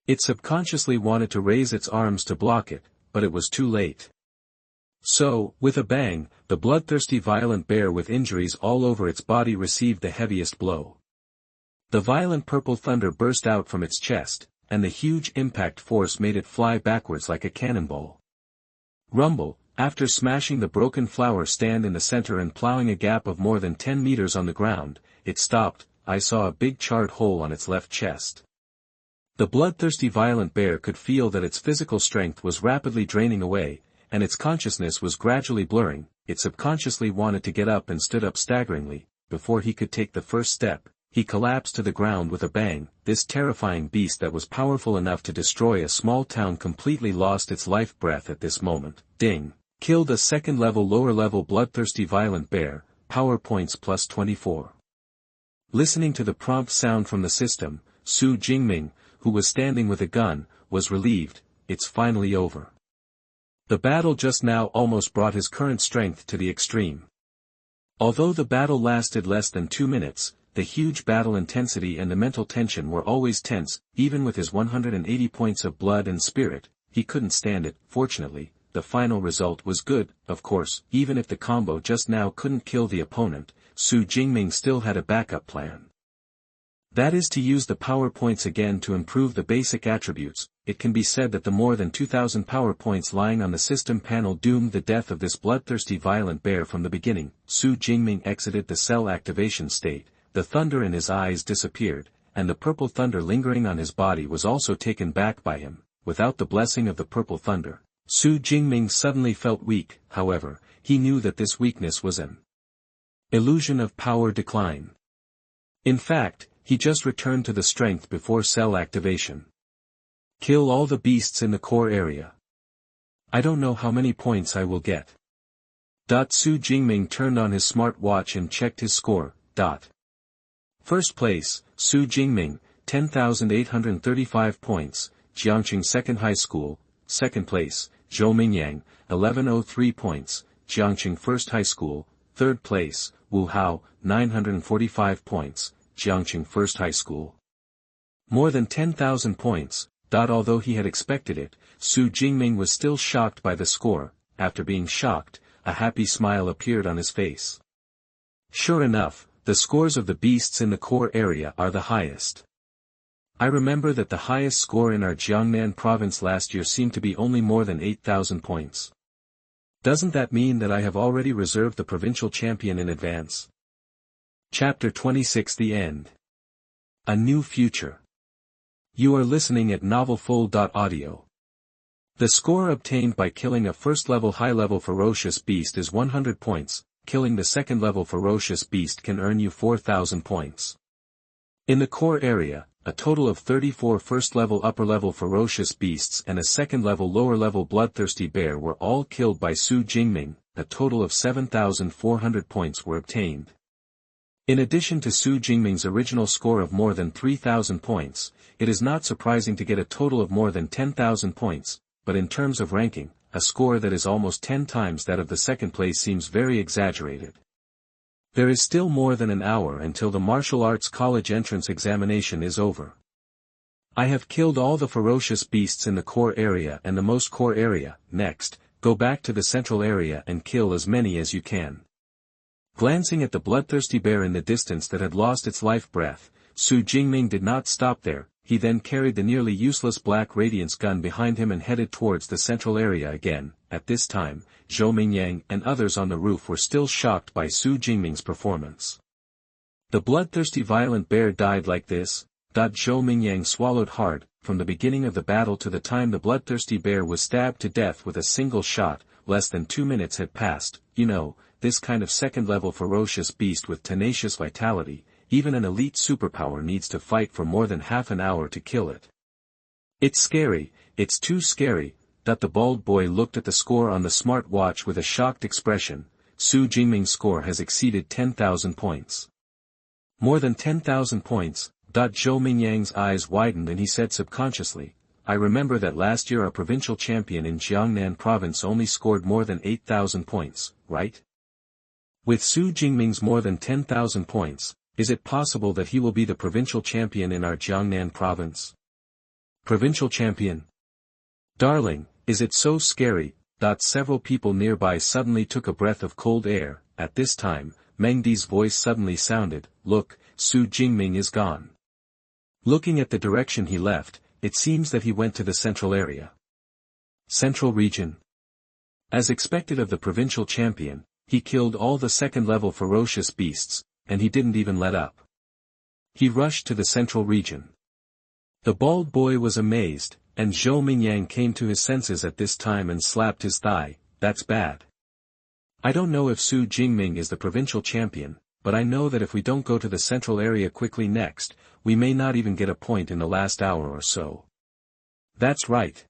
It subconsciously wanted to raise its arms to block it, but it was too late. So, with a bang, the bloodthirsty violent bear with injuries all over its body received the heaviest blow. The violent purple thunder burst out from its chest, and the huge impact force made it fly backwards like a cannonball. Rumble, after smashing the broken flower stand in the center and plowing a gap of more than 10 meters on the ground, it stopped. I saw a big charred hole on its left chest. The bloodthirsty violent bear could feel that its physical strength was rapidly draining away, and its consciousness was gradually blurring. It subconsciously wanted to get up and stood up staggeringly. Before he could take the first step, he collapsed to the ground with a bang. This terrifying beast that was powerful enough to destroy a small town completely lost its life breath at this moment. Ding! Killed a second-level lower-level bloodthirsty violent bear, power points plus 24. Listening to the prompt sound from the system, Xu Jingming, who was standing with a gun, was relieved. It's finally over. The battle just now almost brought his current strength to the extreme. Although the battle lasted less than 2 minutes, the huge battle intensity and the mental tension were always tense. Even with his 180 points of blood and spirit, he couldn't stand it. Fortunately, the final result was good. Of course, even if the combo just now couldn't kill the opponent, Xu Jingming still had a backup plan. That is to use the power points again to improve the basic attributes. It can be said that the more than 2,000 power points lying on the system panel doomed the death of this bloodthirsty violent bear from the beginning. Xu Jingming exited the cell activation state, the thunder in his eyes disappeared, and the purple thunder lingering on his body was also taken back by him. Without the blessing of the purple thunder, Xu Jingming suddenly felt weak. However, he knew that this weakness was an illusion of power decline. In fact, he just returned to the strength before cell activation. Kill all the beasts in the core area. I don't know how many points I will get. Xu Jingming turned on his smart watch and checked his score. First place, Xu Jingming, 10,835 points, Jiangqing Second High School. Second place, Zhou Mingyang, 1103 points, Jiangqing First High School. Third place, Wu Hao, 945 points, Jiangqing First High School. More than 10,000 points. Although he had expected it, Xu Jingming was still shocked by the score. After being shocked, a happy smile appeared on his face. Sure enough, the scores of the beasts in the core area are the highest. I remember that the highest score in our Jiangnan Province last year seemed to be only more than 8,000 points. Doesn't that mean that I have already reserved the provincial champion in advance? Chapter 26 The End. A New Future. You are listening at novelfull.audio. The score obtained by killing a first-level high-level ferocious beast is 100 points. Killing the second-level ferocious beast can earn you 4,000 points. In the core area, a total of 34 first-level upper-level ferocious beasts and a second-level lower-level bloodthirsty bear were all killed by Xu Jingming. A total of 7,400 points were obtained. In addition to Xu Jingming's original score of more than 3,000 points, it is not surprising to get a total of more than 10,000 points, but in terms of ranking, a score that is almost 10 times that of the second place seems very exaggerated. There is still more than an hour until the martial arts college entrance examination is over. I have killed all the ferocious beasts in the core area and the most core area. Next, go back to the central area and kill as many as you can. Glancing at the bloodthirsty bear in the distance that had lost its life breath, Xu Jingming did not stop there. He then carried the nearly useless black radiance gun behind him and headed towards the central area again. At this time, Zhou Mingyang and others on the roof were still shocked by Xu Jingming's performance. The bloodthirsty violent bear died like this. Zhou Mingyang swallowed hard. From the beginning of the battle to the time the bloodthirsty bear was stabbed to death with a single shot, less than 2 minutes had passed. This kind of second-level ferocious beast with tenacious vitality, even an elite superpower needs to fight for more than half an hour to kill it. It's scary, it's too scary. The bald boy looked at the score on the smart watch with a shocked expression. Xu Jingming's score has exceeded 10,000 points. More than 10,000 points. Zhou Mingyang's eyes widened and he said subconsciously, I remember that last year a provincial champion in Jiangnan Province only scored more than 8,000 points, right? With Xu Jingming's more than 10,000 points, is it possible that he will be the provincial champion in our Jiangnan Province? Provincial champion? Darling, is it so scary? Several people nearby suddenly took a breath of cold air. At this time, Meng Di's voice suddenly sounded, look, Xu Jingming is gone. Looking at the direction he left, it seems that he went to the central area. Central region. As expected of the provincial champion, he killed all the second-level ferocious beasts, and he didn't even let up. He rushed to the central region. The bald boy was amazed, and Zhou Mingyang came to his senses at this time and slapped his thigh. That's bad. I don't know if Xu Jingming is the provincial champion, but I know that if we don't go to the central area quickly next, we may not even get a point in the last hour or so. That's right.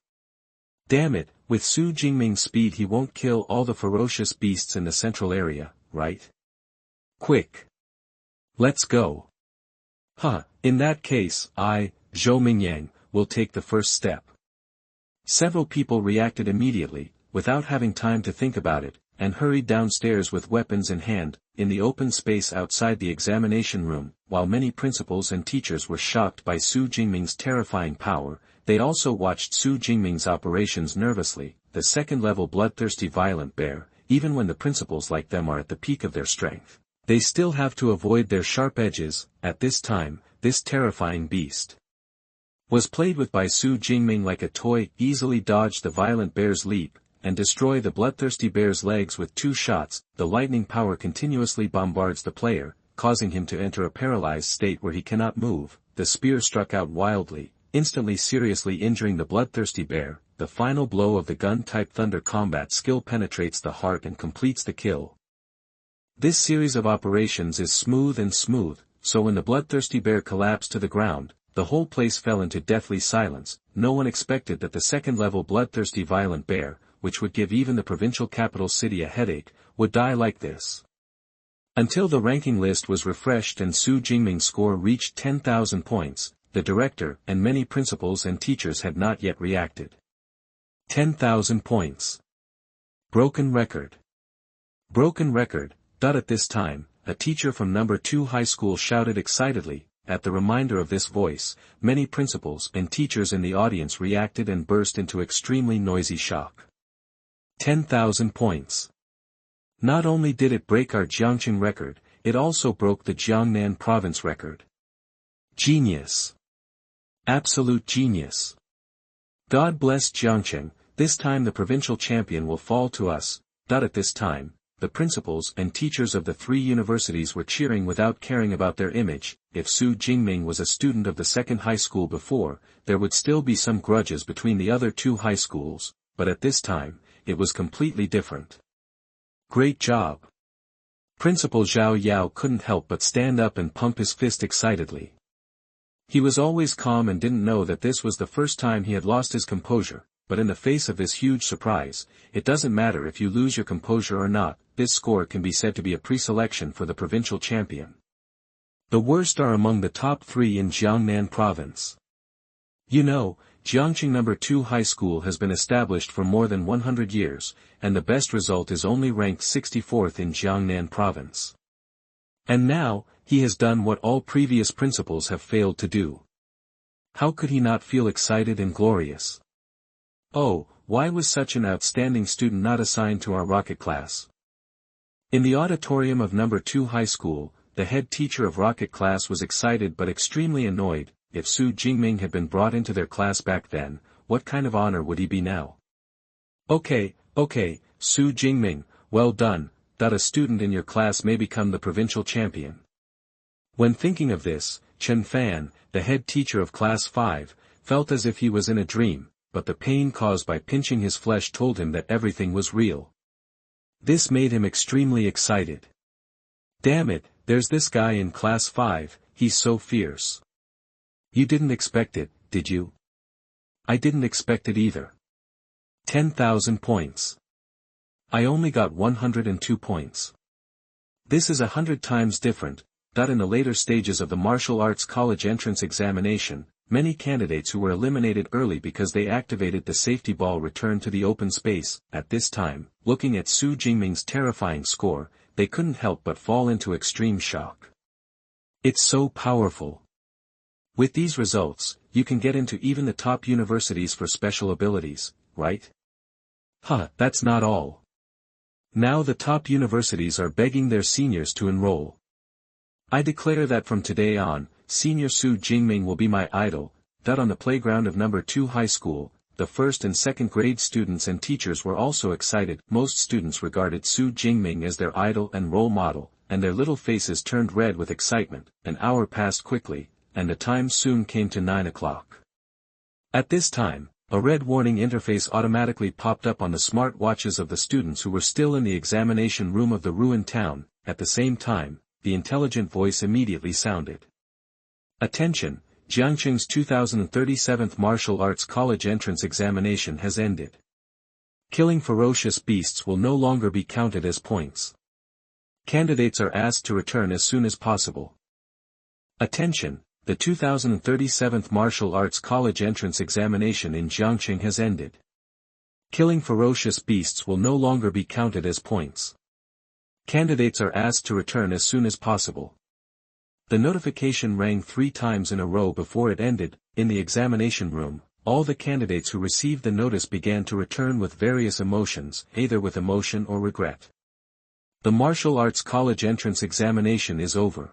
Damn it, with Xu Jingming's speed he won't kill all the ferocious beasts in the central area, right? Quick. Let's go. In that case, I, Zhou Mingyang, will take the first step. Several people reacted immediately, without having time to think about it, and hurried downstairs with weapons in hand. In the open space outside the examination room, while many principals and teachers were shocked by Xu Jingming's terrifying power, they also watched Xu Jingming's operations nervously. The second-level bloodthirsty violent bear, even when the principals like them are at the peak of their strength, they still have to avoid their sharp edges. At this time, this terrifying beast was played with by Xu Jingming like a toy, easily dodged the violent bear's leap, and destroy the bloodthirsty bear's legs with 2 shots. The lightning power continuously bombards the player, causing him to enter a paralyzed state where he cannot move. The spear struck out wildly, instantly seriously injuring the bloodthirsty bear. The final blow of the gun-type thunder combat skill penetrates the heart and completes the kill. This series of operations is smooth, so when the bloodthirsty bear collapsed to the ground, the whole place fell into deathly silence. No one expected that the second-level bloodthirsty violent bear, which would give even the provincial capital city a headache, would die like this. Until the ranking list was refreshed and Xu Jingming's score reached 10,000 points, the director and many principals and teachers had not yet reacted. 10,000 points. Broken record. Broken record. At this time, a teacher from number 2 high school shouted excitedly. At the reminder of this voice, many principals and teachers in the audience reacted and burst into extremely noisy shock. 10,000 points. Not only did it break our Jiangcheng record, it also broke the Jiangnan Province record. Genius. Absolute genius. God bless Jiangcheng, this time the provincial champion will fall to us. At this time, the principals and teachers of the 3 universities were cheering without caring about their image. If Xu Jingming was a student of the second high school before, there would still be some grudges between the other 2 high schools, but at this time, it was completely different. Great job. Principal Zhao Yao couldn't help but stand up and pump his fist excitedly. He was always calm and didn't know that this was the first time he had lost his composure, but in the face of this huge surprise, it doesn't matter if you lose your composure or not, this score can be said to be a pre-selection for the provincial champion. The worst are among the top 3 in Jiangnan Province. You know, Jiangqing No. 2 High School has been established for more than 100 years, and the best result is only ranked 64th in Jiangnan Province. And now, he has done what all previous principals have failed to do. How could he not feel excited and glorious? Oh, why was such an outstanding student not assigned to our rocket class? In the auditorium of No. 2 High School, the head teacher of rocket class was excited but extremely annoyed. If Xu Jingming had been brought into their class back then, what kind of honor would he be now? Okay, Xu Jingming, well done, that a student in your class may become the provincial champion. When thinking of this, Chen Fan, the head teacher of class 5, felt as if he was in a dream, but the pain caused by pinching his flesh told him that everything was real. This made him extremely excited. Damn it, there's this guy in class 5, he's so fierce. You didn't expect it, did you? I didn't expect it either. 10,000 points. I only got 102 points. This is 100 times different. In the later stages of the martial arts college entrance examination, many candidates who were eliminated early because they activated the safety ball returned to the open space. At this time, looking at Xu Jingming's terrifying score, they couldn't help but fall into extreme shock. It's so powerful. With these results, you can get into even the top universities for special abilities, right? That's not all. Now the top universities are begging their seniors to enroll. I declare that from today on, Senior Xu Jingming will be my idol. On the playground of No. 2 High School, the first and second grade students and teachers were also excited. Most students regarded Xu Jingming as their idol and role model, and their little faces turned red with excitement. An hour passed quickly, and the time soon came to 9 o'clock. At this time, a red warning interface automatically popped up on the smart watches of the students who were still in the examination room of the ruined town. At the same time, the intelligent voice immediately sounded. Attention, Jiangqing's 2037th Martial Arts College entrance examination has ended. Killing ferocious beasts will no longer be counted as points. Candidates are asked to return as soon as possible. Attention, the 2037th Martial Arts College entrance examination in Jiangqing has ended. Killing ferocious beasts will no longer be counted as points. Candidates are asked to return as soon as possible. The notification rang 3 times in a row before it ended. In the examination room, all the candidates who received the notice began to return with various emotions, either with emotion or regret. The Martial Arts College entrance examination is over.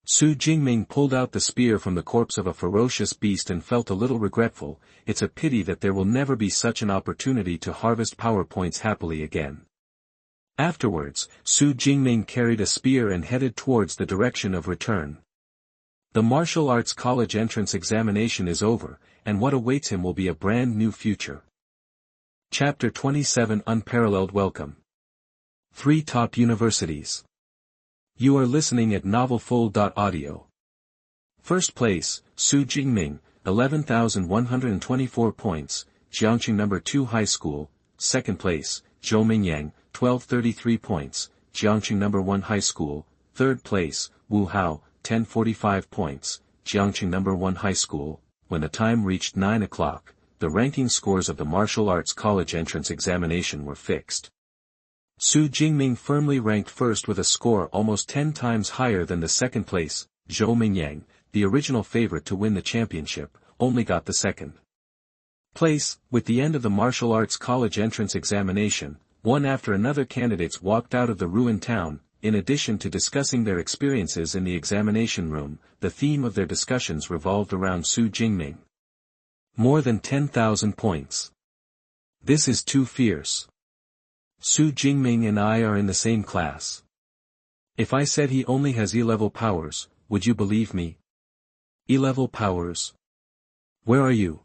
Xu Jingming pulled out the spear from the corpse of a ferocious beast and felt a little regretful. It's a pity that there will never be such an opportunity to harvest power points happily again. Afterwards, Xu Jingming carried a spear and headed towards the direction of return. The martial arts college entrance examination is over, and what awaits him will be a brand new future. Chapter 27 Unparalleled Welcome. 3 Top Universities. You are listening at novelfull.audio. First place, Xu Jingming, 11,124 points, Jiangqing No. 2 High School. Second place, Zhou Mingyang, 1233 points, Jiangqing No. 1 High School. Third place, Wu Hao, 1045 points, Jiangqing No. 1 High School. When the time reached 9 o'clock, the ranking scores of the martial arts college entrance examination were fixed. Xu Jingming firmly ranked first with a score almost 10 times higher than the second place. Zhou Mingyang, the original favorite to win the championship, only got the second place. With the end of the martial arts college entrance examination, one after another candidates walked out of the ruined town. In addition to discussing their experiences in the examination room, the theme of their discussions revolved around Xu Jingming. More than 10,000 points. This is too fierce. Xu Jingming and I are in the same class. If I said he only has E-level powers, would you believe me? E-level powers? Where are you?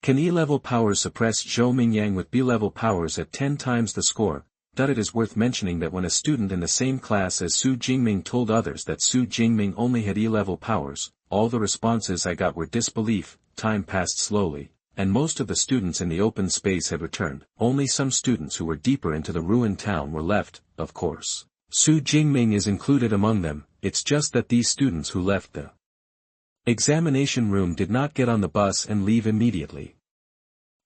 Can E-level powers suppress Zhou Mingyang with B-level powers at 10 times the score? It is worth mentioning that when a student in the same class as Xu Jingming told others that Xu Jingming only had E-level powers, all the responses I got were disbelief. Time passed slowly, and most of the students in the open space had returned. Only some students who were deeper into the ruined town were left, of course. Xu Jingming is included among them. It's just that these students who left the examination room did not get on the bus and leave immediately.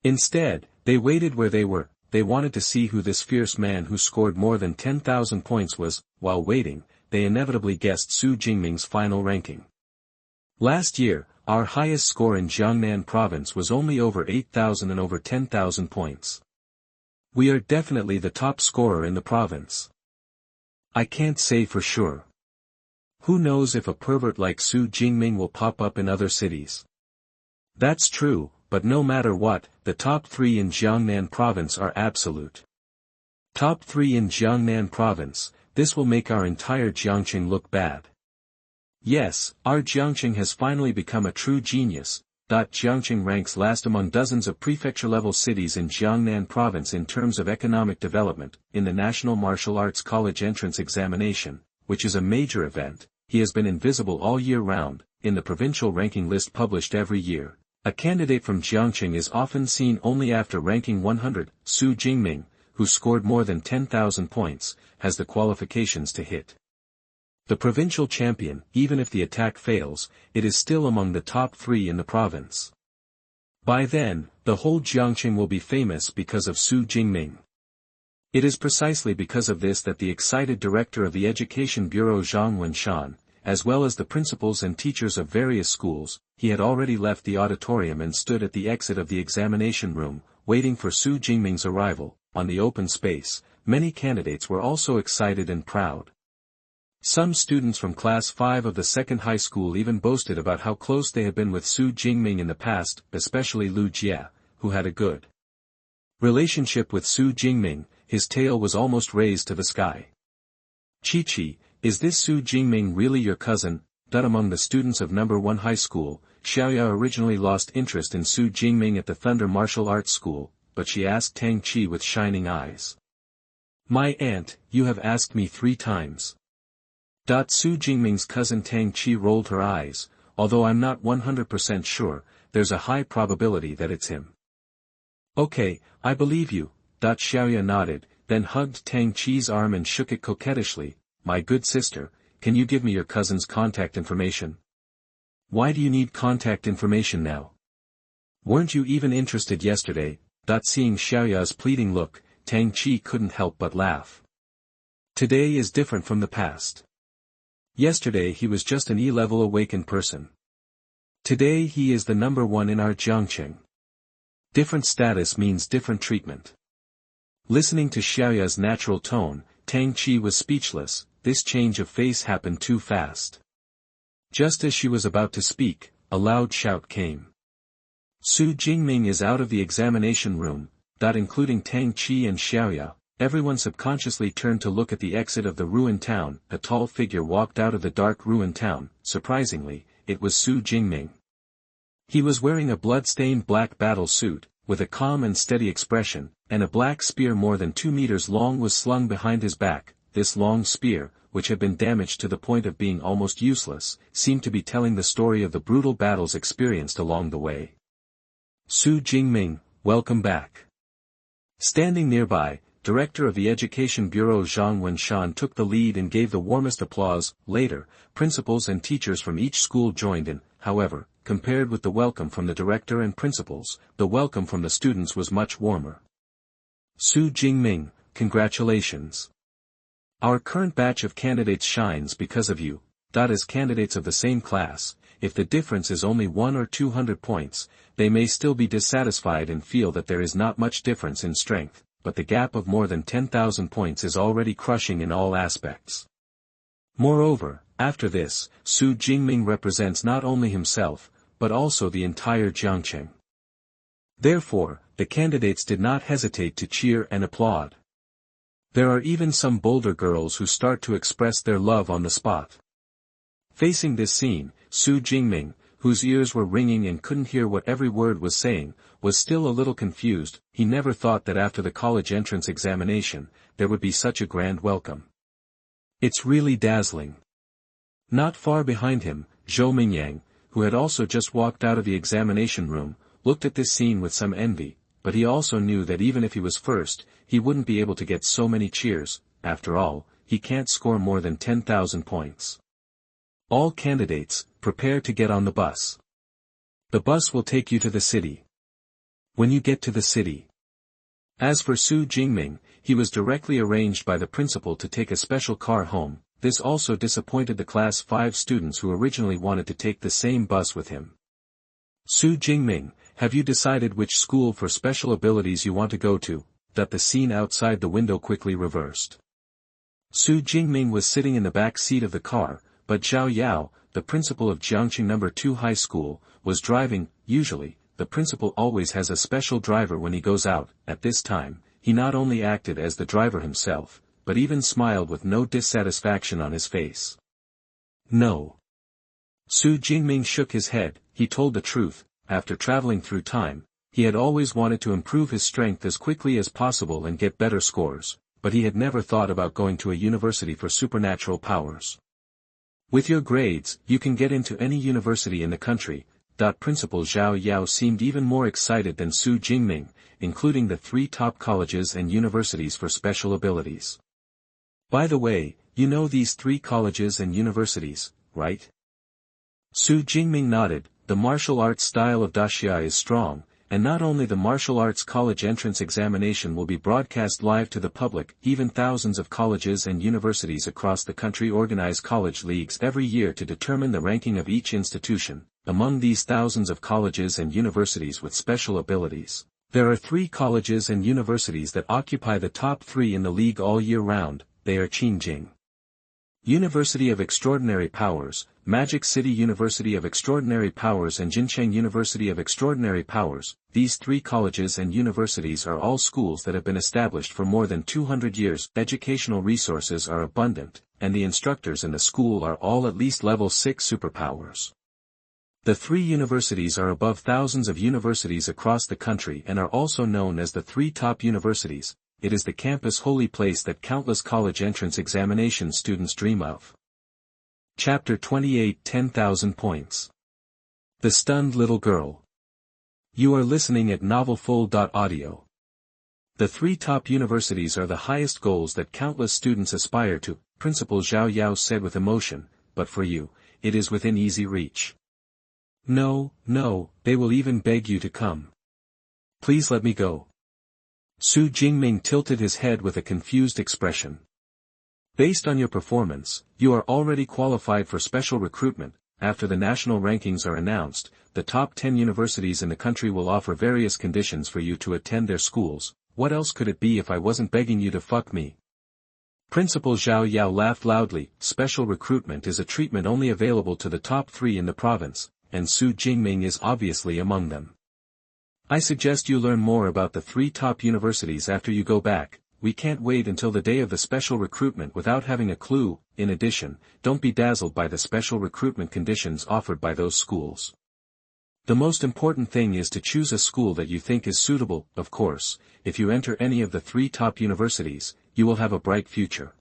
Instead, they waited where they were. They wanted to see who this fierce man who scored more than 10,000 points was. While waiting, they inevitably guessed Xu Jingming's final ranking. Last year, our highest score in Jiangnan Province was only over 8,000 and over 10,000 points. We are definitely the top scorer in the province. I can't say for sure. Who knows if a pervert like Xu Jingming will pop up in other cities. That's true, but no matter what, the top 3 in Jiangnan Province are absolute. Top 3 in Jiangnan Province, this will make our entire Jiangqing look bad. Yes, our Jiangqing has finally become a true genius. Jiangqing ranks last among dozens of prefecture-level cities in Jiangnan Province in terms of economic development. In the National Martial Arts College entrance examination, which is a major event, he has been invisible all year round. In the provincial ranking list published every year, a candidate from Jiangqing is often seen only after ranking 100. Xu Jingming, who scored more than 10,000 points, has the qualifications to hit the provincial champion. Even if the attack fails, it is still among the top 3 in the province. By then, the whole Jiangqing will be famous because of Xu Jingming. It is precisely because of this that the excited director of the Education Bureau Zhang Wenshan, as well as the principals and teachers of various schools, he had already left the auditorium and stood at the exit of the examination room, waiting for Xu Jingming's arrival. On the open space, many candidates were also excited and proud. Some students from Class 5 of the second high school even boasted about how close they had been with Xu Jingming in the past, especially Lu Jie, who had a good relationship with Xu Jingming. His tail was almost raised to the sky. Chi-Chi, is this Xu Jingming really your cousin? Among the students of No. 1 high school, Xiaoya originally lost interest in Xu Jingming at the Thunder Martial Arts School, but she asked Tang Chi with shining eyes. My aunt, you have asked me 3 times. Xu Jingming's cousin Tang Chi rolled her eyes. Although I'm not 100% sure, there's a high probability that it's him. Okay, I believe you. Xiaoya nodded, then hugged Tang Chi's arm and shook it coquettishly. My good sister, can you give me your cousin's contact information? Why do you need contact information now? Weren't you even interested yesterday? Seeing Xiaoya's pleading look, Tang Chi couldn't help but laugh. Today is different from the past. Yesterday he was just an E-level awakened person. Today he is the No. 1 in our Jiangqing. Different status means different treatment. Listening to Xiaoya's natural tone, Tang Chi was speechless. This change of face happened too fast. Just as she was about to speak, a loud shout came. Xu Jingming is out of the examination room. Including Tang Chi and Xiaoya, everyone subconsciously turned to look at the exit of the ruined town. A tall figure walked out of the dark ruined town. Surprisingly, it was Xu Jingming. He was wearing a blood-stained black battle suit, with a calm and steady expression, and a black spear more than 2 meters long was slung behind his back. This long spear, which had been damaged to the point of being almost useless, seemed to be telling the story of the brutal battles experienced along the way. Xu Jingming, welcome back. Standing nearby, Director of the Education Bureau Zhang Wenshan took the lead and gave the warmest applause. Later, principals and teachers from each school joined in. However, compared with the welcome from the director and principals, the welcome from the students was much warmer. Xu Jingming, congratulations. Our current batch of candidates shines because of you. As candidates of the same class, if the difference is only 1 or 200 points, they may still be dissatisfied and feel that there is not much difference in strength, but the gap of more than 10,000 points is already crushing in all aspects. Moreover, after this, Xu Jingming represents not only himself, but also the entire Jiangqing. Therefore, the candidates did not hesitate to cheer and applaud. There are even some bolder girls who start to express their love on the spot. Facing this scene, Xu Jingming, whose ears were ringing and couldn't hear what every word was saying, was still a little confused. He never thought that after the college entrance examination, there would be such a grand welcome. It's really dazzling. Not far behind him, Zhou Mingyang, who had also just walked out of the examination room, looked at this scene with some envy, but he also knew that even if he was first, he wouldn't be able to get so many cheers. After all, he can't score more than 10,000 points. All candidates, prepare to get on the bus. The bus will take you to the city. When you get to the city. As for Xu Jingming, he was directly arranged by the principal to take a special car home. This also disappointed the class 5 students who originally wanted to take the same bus with him. Xu Jingming, have you decided which school for special abilities you want to go to? That the scene outside the window quickly reversed. Xu Jingming was sitting in the back seat of the car, but Zhao Yao, the principal of Jiangqing No. 2 High School, was driving. Usually, the principal always has a special driver when he goes out. At this time, he not only acted as the driver himself, but even smiled with no dissatisfaction on his face. No. Xu Jingming shook his head. He told the truth. After traveling through time, he had always wanted to improve his strength as quickly as possible and get better scores, but he had never thought about going to a university for supernatural powers. With your grades, you can get into any university in the country. Principal Zhao Yao seemed even more excited than Xu Jingming, including the 3 top colleges and universities for special abilities. By the way, you know these 3 colleges and universities, right? Xu Jingming nodded. The martial arts style of Daxia is strong, and not only the martial arts college entrance examination will be broadcast live to the public. Even thousands of colleges and universities across the country organize college leagues every year to determine the ranking of each institution. Among these thousands of colleges and universities with special abilities, there are 3 colleges and universities that occupy the top 3 in the league all year round. They are Qingjing University of Extraordinary Powers, Magic City University of Extraordinary Powers and Jincheng University of Extraordinary Powers. These 3 colleges and universities are all schools that have been established for more than 200 years. Educational resources are abundant, and the instructors in the school are all at least level 6 superpowers. The 3 universities are above thousands of universities across the country and are also known as the 3 top universities. It is the campus holy place that countless college entrance examination students dream of. Chapter 28 10,000 Points. The Stunned Little Girl. You are listening at novelfull.audio. The 3 top universities are the highest goals that countless students aspire to, Principal Zhao Yao said with emotion, but for you, it is within easy reach. No, they will even beg you to come. Please let me go. Xu Jingming tilted his head with a confused expression. Based on your performance, you are already qualified for special recruitment. After the national rankings are announced, the top 10 universities in the country will offer various conditions for you to attend their schools. What else could it be if I wasn't begging you to fuck me? Principal Zhao Yao laughed loudly. Special recruitment is a treatment only available to the top 3 in the province, and Xu Jingming is obviously among them. I suggest you learn more about the 3 top universities after you go back. We can't wait until the day of the special recruitment without having a clue. In addition, don't be dazzled by the special recruitment conditions offered by those schools. The most important thing is to choose a school that you think is suitable. Of course, if you enter any of the 3 top universities, you will have a bright future.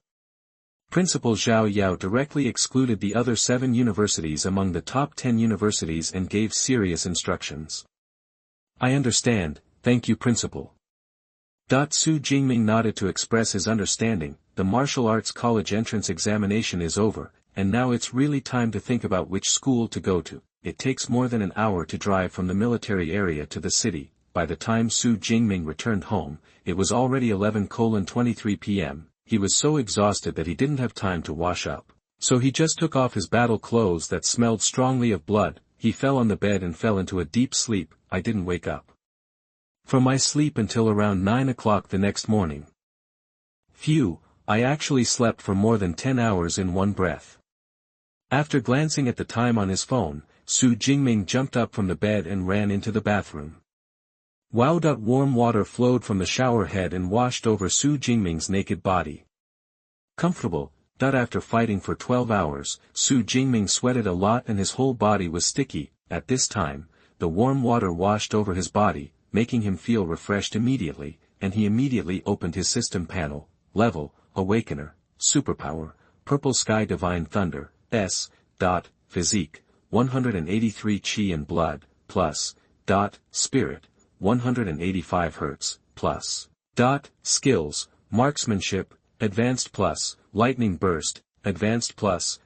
Principal Zhao Yao directly excluded the other 7 universities among the top 10 universities and gave serious instructions. I understand, thank you Principal. Xu Jingming nodded to express his understanding. The martial arts college entrance examination is over, and now it's really time to think about which school to go to. It takes more than an hour to drive from the military area to the city. By the time Xu Jingming returned home, it was already 11:23 p.m. He was so exhausted that he didn't have time to wash up, so he just took off his battle clothes that smelled strongly of blood. He fell on the bed and fell into a deep sleep. I didn't wake up from my sleep until around 9 o'clock the next morning. Phew, I actually slept for more than 10 hours in one breath. After glancing at the time on his phone, Xu Jingming jumped up from the bed and ran into the bathroom. Wow! Warm water flowed from the shower head and washed over Xu Jingming's naked body. Comfortable. After fighting for 12 hours, Xu Jingming sweated a lot and his whole body was sticky. At this time, the warm water washed over his body, making him feel refreshed immediately, and he immediately opened his system panel, level, awakener, superpower, purple sky divine thunder, physique, 183 chi and blood, plus, spirit, 185 Hz, plus, skills, marksmanship, advanced plus, lightning burst, advanced plus,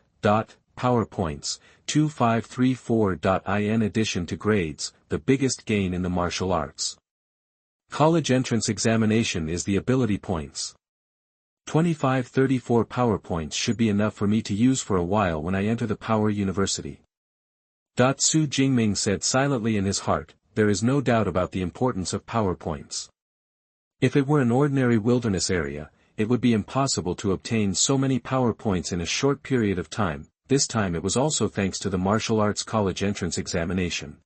power points, 2534. In addition to grades, the biggest gain in the martial arts college entrance examination is the ability points. 2534 power points should be enough for me to use for a while when I enter the Power University. Xu Jingming said silently in his heart, there is no doubt about the importance of power points. If it were an ordinary wilderness area, it would be impossible to obtain so many power points in a short period of time. This time it was also thanks to the martial arts college entrance examination.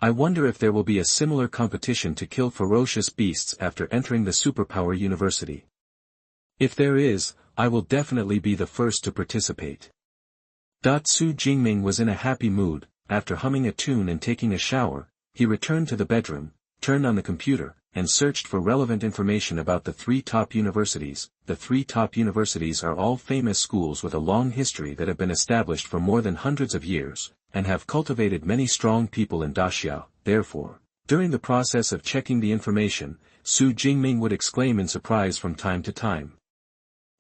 I wonder if there will be a similar competition to kill ferocious beasts after entering the Superpower University. If there is, I will definitely be the first to participate. Xu Jingming was in a happy mood. After humming a tune and taking a shower, he returned to the bedroom, turned on the computer, and searched for relevant information about the 3 top universities. The 3 top universities are all famous schools with a long history that have been established for more than hundreds of years, and have cultivated many strong people in Daxia. Therefore, during the process of checking the information, Xu Jingming would exclaim in surprise from time to time.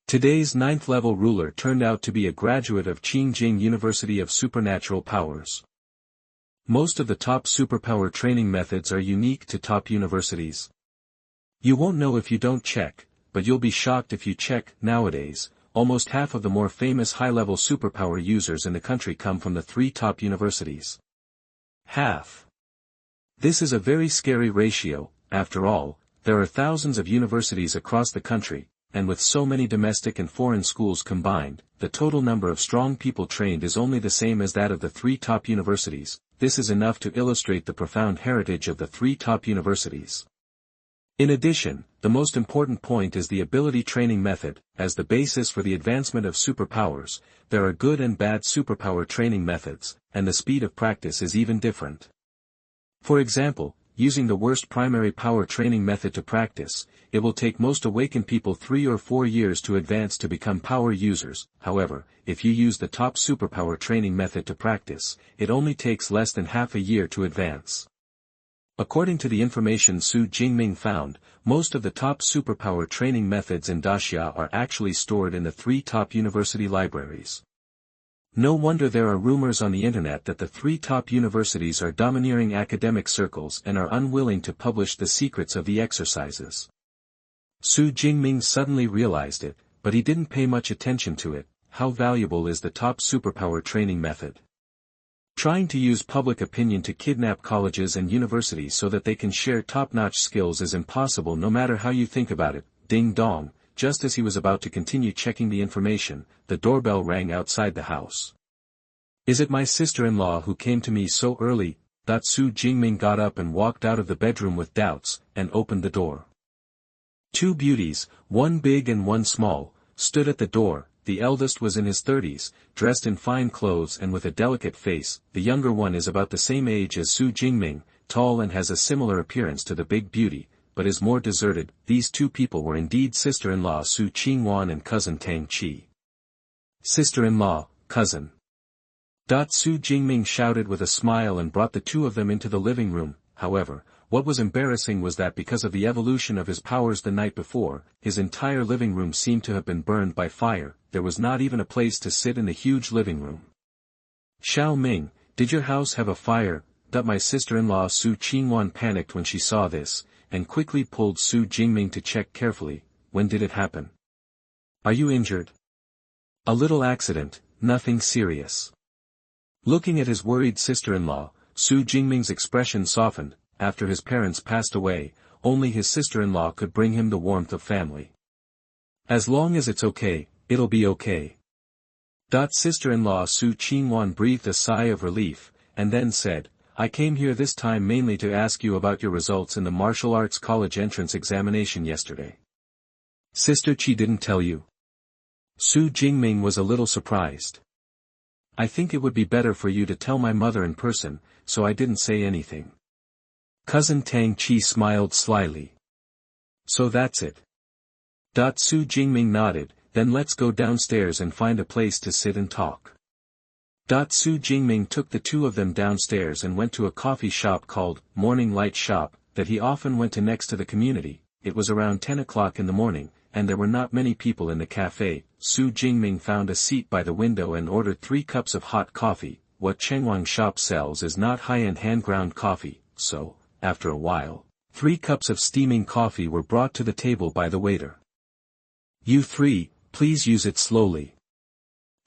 Today's 9th-level ruler turned out to be a graduate of Qingjing University of Supernatural Powers. Most of the top superpower training methods are unique to top universities. You won't know if you don't check, but you'll be shocked if you check. Nowadays, almost half of the more famous high-level superpower users in the country come from the 3 top universities. Half. This is a very scary ratio. After all, there are thousands of universities across the country, and with so many domestic and foreign schools combined, the total number of strong people trained is only the same as that of the 3 top universities. This is enough to illustrate the profound heritage of the 3 top universities. In addition, the most important point is the ability training method. As the basis for the advancement of superpowers, there are good and bad superpower training methods, and the speed of practice is even different. For example, using the worst primary power training method to practice, it will take most awakened people 3 or 4 years to advance to become power users. However, if you use the top superpower training method to practice, it only takes less than half a year to advance. According to the information Xu Jingming found, most of the top superpower training methods in Daxia are actually stored in the 3 top university libraries. No wonder there are rumors on the internet that the 3 top universities are domineering academic circles and are unwilling to publish the secrets of the exercises. Xu Jingming suddenly realized it, but he didn't pay much attention to it. How valuable is the top superpower training method? Trying to use public opinion to kidnap colleges and universities so that they can share top-notch skills is impossible no matter how you think about it. Ding dong. Just as he was about to continue checking the information, the doorbell rang outside the house. Is it my sister-in-law who came to me so early? Xu Jingming got up and walked out of the bedroom with doubts, and opened the door. 2 beauties, one big and one small, stood at the door. The eldest was in his 30s, dressed in fine clothes and with a delicate face. The younger one is about the same age as Xu Jingming, tall and has a similar appearance to the big beauty, but is more deserted. These 2 people were indeed sister-in-law Su Qingwan and cousin Tang Qi. Sister-in-law, cousin. Xu Jingming shouted with a smile and brought the 2 of them into the living room. However, what was embarrassing was that because of the evolution of his powers the night before, his entire living room seemed to have been burned by fire. There was not even a place to sit in the huge living room. Xiao Ming, did your house have a fire? My sister-in-law Su Qingwan panicked when she saw this, and quickly pulled Xu Jingming to check carefully. When did it happen? Are you injured? A little accident, nothing serious. Looking at his worried sister-in-law, Xu Jingming's expression softened. After his parents passed away, only his sister-in-law could bring him the warmth of family. As long as it's okay, it'll be okay. Sister-in-law Su Qingwan breathed a sigh of relief, and then said, I came here this time mainly to ask you about your results in the martial arts college entrance examination yesterday. Sister Qi didn't tell you? Xu Jingming was a little surprised. I think it would be better for you to tell my mother in person, so I didn't say anything. Cousin Tang Chi smiled slyly. So that's it. Xu Jingming nodded, then let's go downstairs and find a place to sit and talk. Xu Jingming took the two of them downstairs and went to a coffee shop called Morning Light Shop, that he often went to next to the community. It was around 10 o'clock in the morning, and there were not many people in the cafe. Xu Jingming found a seat by the window and ordered 3 cups of hot coffee. What Chengwang shop sells is not high-end hand-ground coffee, so, after a while, 3 cups of steaming coffee were brought to the table by the waiter. You 3, please use it slowly.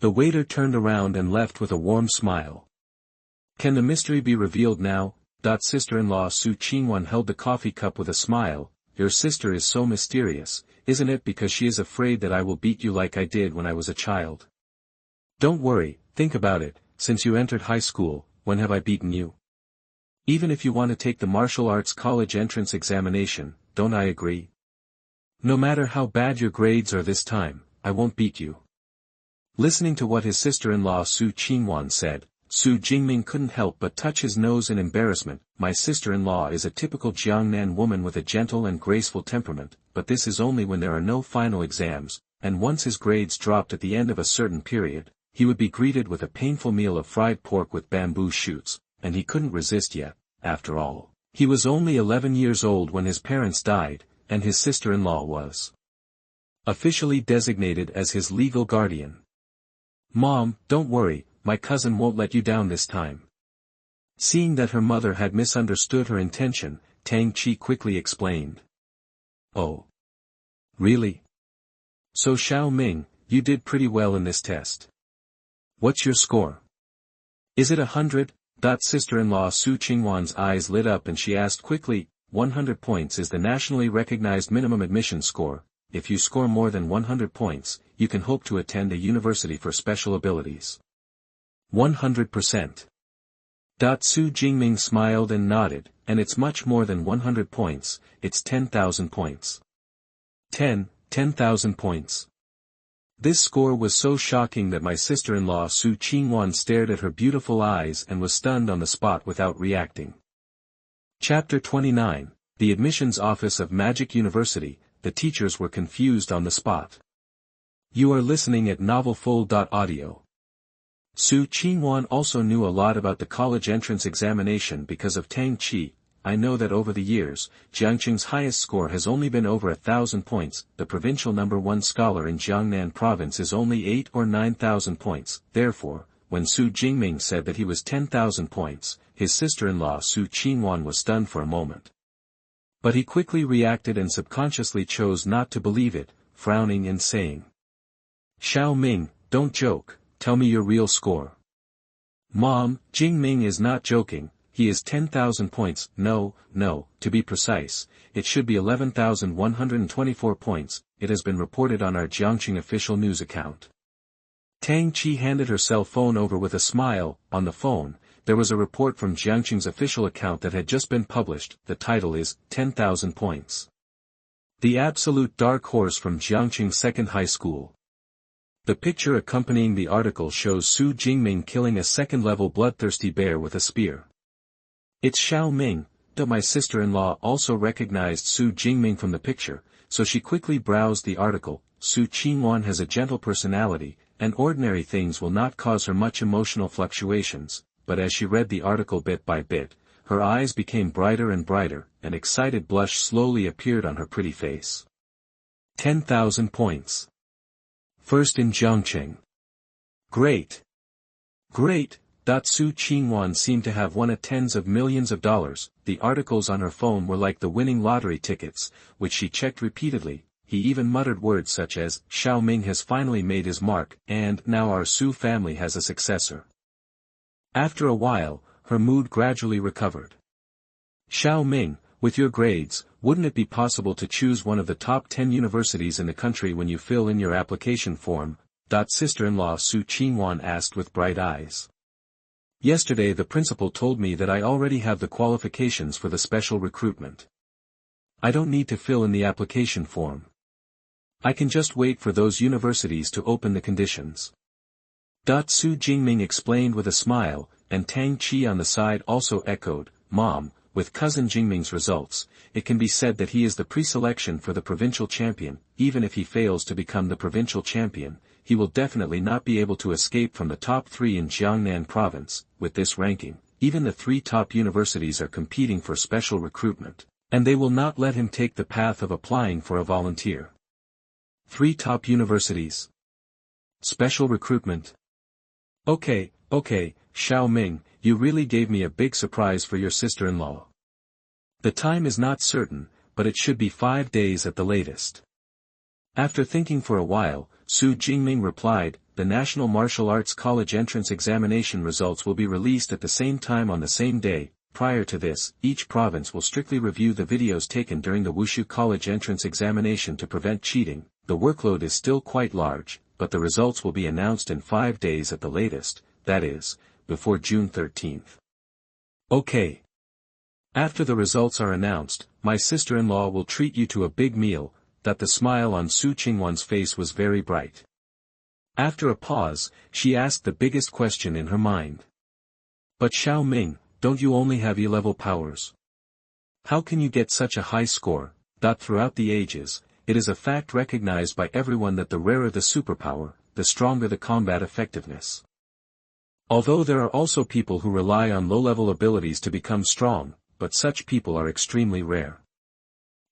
The waiter turned around and left with a warm smile. Can the mystery be revealed now? Sister-in-law Su Qingwan held the coffee cup with a smile. Your sister is so mysterious, isn't it, because she is afraid that I will beat you like I did when I was a child? Don't worry, think about it, since you entered high school, when have I beaten you? Even if you want to take the martial arts college entrance examination, don't I agree? No matter how bad your grades are this time, I won't beat you. Listening to what his sister-in-law Su Qingwan said, Xu Jingming couldn't help but touch his nose in embarrassment. My sister-in-law is a typical Jiangnan woman with a gentle and graceful temperament, but this is only when there are no final exams, and once his grades dropped at the end of a certain period, he would be greeted with a painful meal of fried pork with bamboo shoots, and he couldn't resist yet. After all, he was only 11 years old when his parents died, and his sister-in-law was officially designated as his legal guardian. Mom, don't worry, my cousin won't let you down this time. Seeing that her mother had misunderstood her intention, Tang Chi quickly explained. Oh. Really? So Xiao Ming, you did pretty well in this test. What's your score? Is it 100? Sister-in-law Su Qingwan's eyes lit up and she asked quickly. 100 points is the nationally recognized minimum admission score. If you score more than 100 points, you can hope to attend a university for special abilities. 100%. Xu Jingming smiled and nodded, and it's much more than 100 points, it's 10,000 points. 10,000 points. This score was so shocking that my sister-in-law Su Qingwan stared at her beautiful eyes and was stunned on the spot without reacting. Chapter 29, The Admissions Office of Magic University. The teachers were confused on the spot. You are listening at novelfull.audio. Su Qingwan also knew a lot about the college entrance examination because of Tang Chi. I know that over the years, Jiangqing's highest score has only been over 1,000 points, the provincial #1 scholar in Jiangnan Province is only 8 or 9,000 points, therefore, when Xu Jingming said that he was 10,000 points, his sister-in-law Su Qingwan was stunned for a moment. But he quickly reacted and subconsciously chose not to believe it, frowning and saying. Xiao Ming, don't joke, tell me your real score. Mom, Jingming is not joking, he is 10,000 points, no, to be precise, it should be 11,124 points, it has been reported on our Jiangqing official news account. Tang Chi handed her cell phone over with a smile. On the phone, there was a report from Jiangqing's official account that had just been published. The title is 10,000 points. The absolute dark horse from Jiangqing Second High School. The picture accompanying the article shows Xu Jingming killing a second-level bloodthirsty bear with a spear. It's Xiao Ming. My sister-in-law also recognized Xu Jingming from the picture, so she quickly browsed the article. Su Qingwan has a gentle personality, and ordinary things will not cause her much emotional fluctuations, but as she read the article bit by bit, her eyes became brighter and brighter, an excited blush slowly appeared on her pretty face. 10,000 points. First in Jiangqing. Great! Xu Qingwan seemed to have won a tens of millions of dollars. The articles on her phone were like the winning lottery tickets, which she checked repeatedly. He even muttered words such as, Xiao Ming has finally made his mark, and now our Su family has a successor. After a while, her mood gradually recovered. Xiao Ming, with your grades, wouldn't it be possible to choose one of the top 10 universities in the country when you fill in your application form? Sister-in-law Su Qingwan asked with bright eyes. Yesterday the principal told me that I already have the qualifications for the special recruitment. I don't need to fill in the application form. I can just wait for those universities to open the conditions. Xu Jingming explained with a smile, and Tang Qi on the side also echoed, Mom, with cousin Jingming's results, it can be said that he is the pre-selection for the provincial champion. Even if he fails to become the provincial champion, he will definitely not be able to escape from the top 3 in Jiangnan Province. With this ranking, even the 3 top universities are competing for special recruitment, and they will not let him take the path of applying for a volunteer. 3 top universities. Special recruitment. Okay, Xiao Ming, you really gave me a big surprise for your sister-in-law. The time is not certain, but it should be 5 days at the latest. After thinking for a while, Xu Jingming replied, the National Martial Arts College entrance examination results will be released at the same time on the same day. Prior to this, each province will strictly review the videos taken during the Wushu College entrance examination to prevent cheating. The workload is still quite large, but the results will be announced in 5 days at the latest, that is, before June 13th. Okay. After the results are announced, my sister-in-law will treat you to a big meal. That the smile on Su Qingwan's face was very bright. After a pause, she asked the biggest question in her mind. But Xiao Ming, don't you only have E-level powers? How can you get such a high score? Throughout the ages, it is a fact recognized by everyone that the rarer the superpower, the stronger the combat effectiveness. Although there are also people who rely on low-level abilities to become strong, but such people are extremely rare.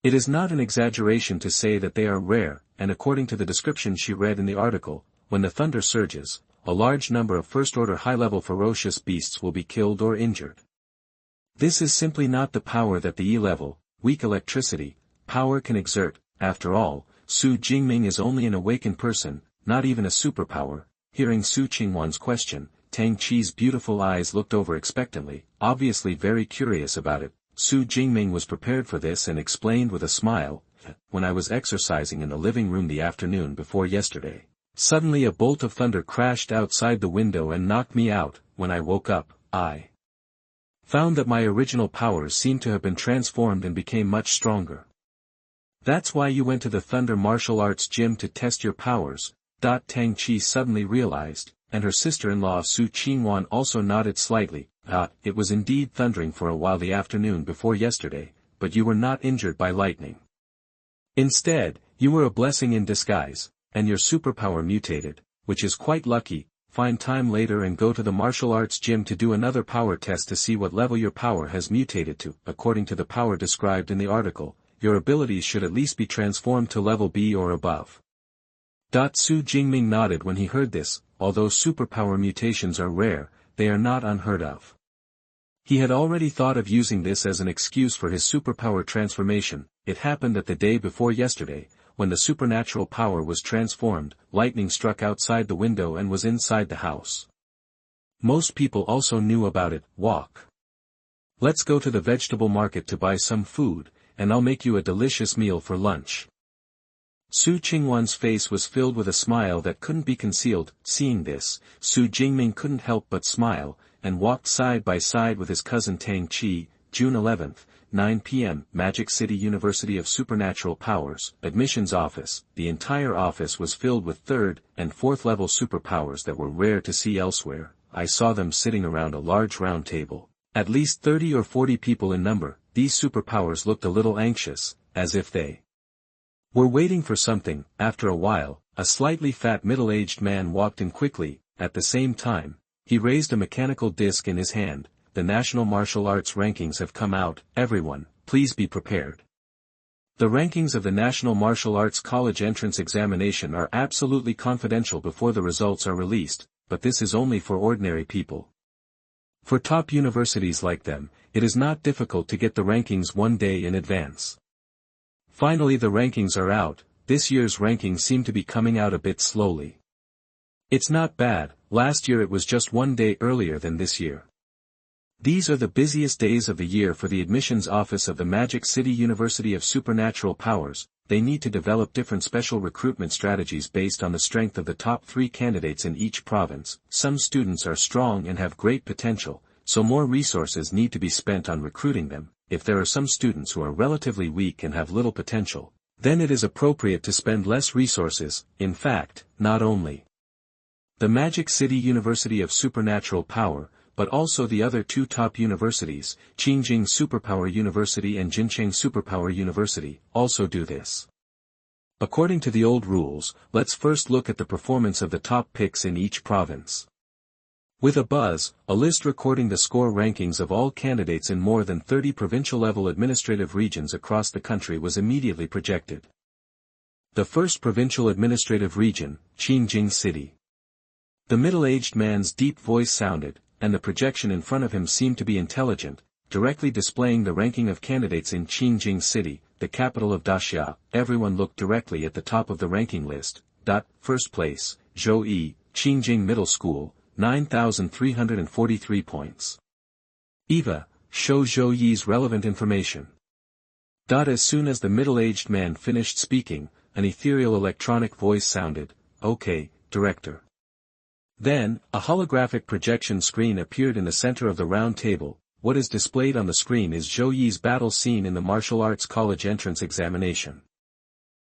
It is not an exaggeration to say that they are rare, and according to the description she read in the article, when the thunder surges, a large number of first-order high-level ferocious beasts will be killed or injured. This is simply not the power that the E-level, weak electricity, power can exert. After all, Xu Jingming is only an awakened person, not even a superpower. Hearing Xu Qingwan's question, Tang Qi's beautiful eyes looked over expectantly, obviously very curious about it. Xu Jingming was prepared for this and explained with a smile, when I was exercising in the living room the afternoon before yesterday, suddenly a bolt of thunder crashed outside the window and knocked me out. When I woke up, I found that my original powers seemed to have been transformed and became much stronger. That's why you went to the Thunder Martial Arts Gym to test your powers. Tang Qi suddenly realized, and her sister-in-law Su Qingwan also nodded slightly. It was indeed thundering for a while the afternoon before yesterday, but you were not injured by lightning. Instead, you were a blessing in disguise, and your superpower mutated, which is quite lucky. Find time later and go to the martial arts gym to do another power test to see what level your power has mutated to. According to the power described in the article, your abilities should at least be transformed to level B or above. Xu Jingming nodded when he heard this. Although superpower mutations are rare, they are not unheard of. He had already thought of using this as an excuse for his superpower transformation. It happened that the day before yesterday, when the supernatural power was transformed, lightning struck outside the window and was inside the house. Most people also knew about it. Walk. Let's go to the vegetable market to buy some food, and I'll make you a delicious meal for lunch. Xu Qingwan's face was filled with a smile that couldn't be concealed. Seeing this, Xu Jingming couldn't help but smile, and walked side by side with his cousin Tang Qi. June 11, 9 p.m. Magic City University of Supernatural Powers, Admissions Office. The entire office was filled with 3rd and 4th level superpowers that were rare to see elsewhere. I saw them sitting around a large round table. At least 30 or 40 people in number. These superpowers looked a little anxious, as if they were waiting for something. After a while, a slightly fat middle-aged man walked in quickly. At the same time, he raised a mechanical disc in his hand. The National Martial Arts rankings have come out. Everyone, please be prepared. The rankings of the National Martial Arts College entrance examination are absolutely confidential before the results are released, but this is only for ordinary people. For top universities like them, it is not difficult to get the rankings 1 day in advance. Finally, the rankings are out. This year's rankings seem to be coming out a bit slowly. It's not bad. Last year it was just 1 day earlier than this year. These are the busiest days of the year for the admissions office of the Magic City University of Supernatural Powers. They need to develop different special recruitment strategies based on the strength of the top 3 candidates in each province. Some students are strong and have great potential, so more resources need to be spent on recruiting them. If there are some students who are relatively weak and have little potential, then it is appropriate to spend less resources. In fact, not only The Magic City University of Supernatural Power, but also the other two top universities, Qingjing Superpower University and Jincheng Superpower University, also do this. According to the old rules, let's first look at the performance of the top picks in each province. With a buzz, a list recording the score rankings of all candidates in more than 30 provincial-level administrative regions across the country was immediately projected. The first provincial administrative region, Qingjing City. The middle-aged man's deep voice sounded, and the projection in front of him seemed to be intelligent, directly displaying the ranking of candidates in Qingjing City, the capital of Daxia. Everyone looked directly at the top of the ranking list. First place, Zhou Yi, Qingjing Middle School, 9,343 points. Eva, show Zhou Yi's relevant information. As soon as the middle-aged man finished speaking, an ethereal electronic voice sounded, "Okay, director." Then, a holographic projection screen appeared in the center of the round table. What is displayed on the screen is Zhou Yi's battle scene in the martial arts college entrance examination.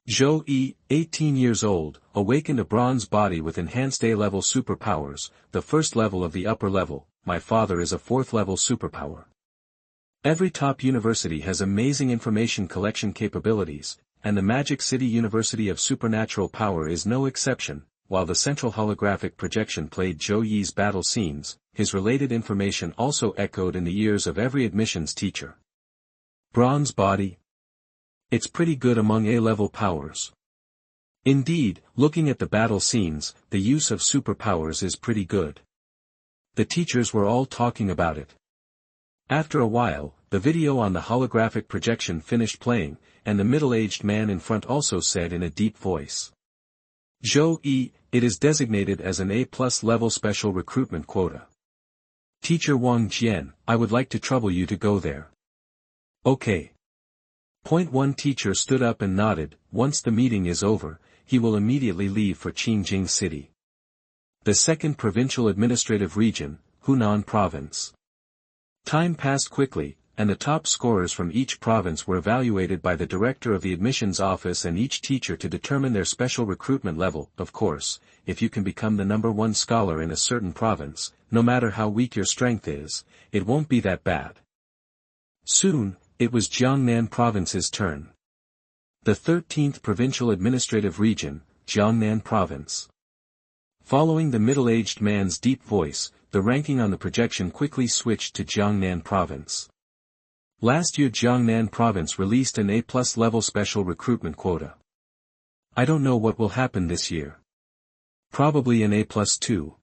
Zhou Yi, 18 years old, awakened a bronze body with enhanced A-level superpowers, the first level of the upper level. My father is a fourth-level superpower. Every top university has amazing information collection capabilities, and the Magic City University of Supernatural Power is no exception. While the central holographic projection played Zhou Yi's battle scenes, his related information also echoed in the ears of every admissions teacher. Bronze body? It's pretty good among A-level powers. Indeed, looking at the battle scenes, the use of superpowers is pretty good. The teachers were all talking about it. After a while, the video on the holographic projection finished playing, and the middle-aged man in front also said in a deep voice. Zhou Yi, it is designated as an A+ level special recruitment quota. Teacher Wang Jian, I would like to trouble you to go there. Okay. One teacher stood up and nodded. Once the meeting is over, he will immediately leave for Qingjing City. The second provincial administrative region, Hunan Province. Time passed quickly, and the top scorers from each province were evaluated by the director of the admissions office and each teacher to determine their special recruitment level. Of course, if you can become the #1 scholar in a certain province, no matter how weak your strength is, it won't be that bad. Soon, it was Jiangnan Province's turn. The 13th provincial administrative region, Jiangnan Province. Following the middle-aged man's deep voice, the ranking on the projection quickly switched to Jiangnan Province. Last year Jiangnan Province released an A+ level special recruitment quota. I don't know what will happen this year. Probably an A+2.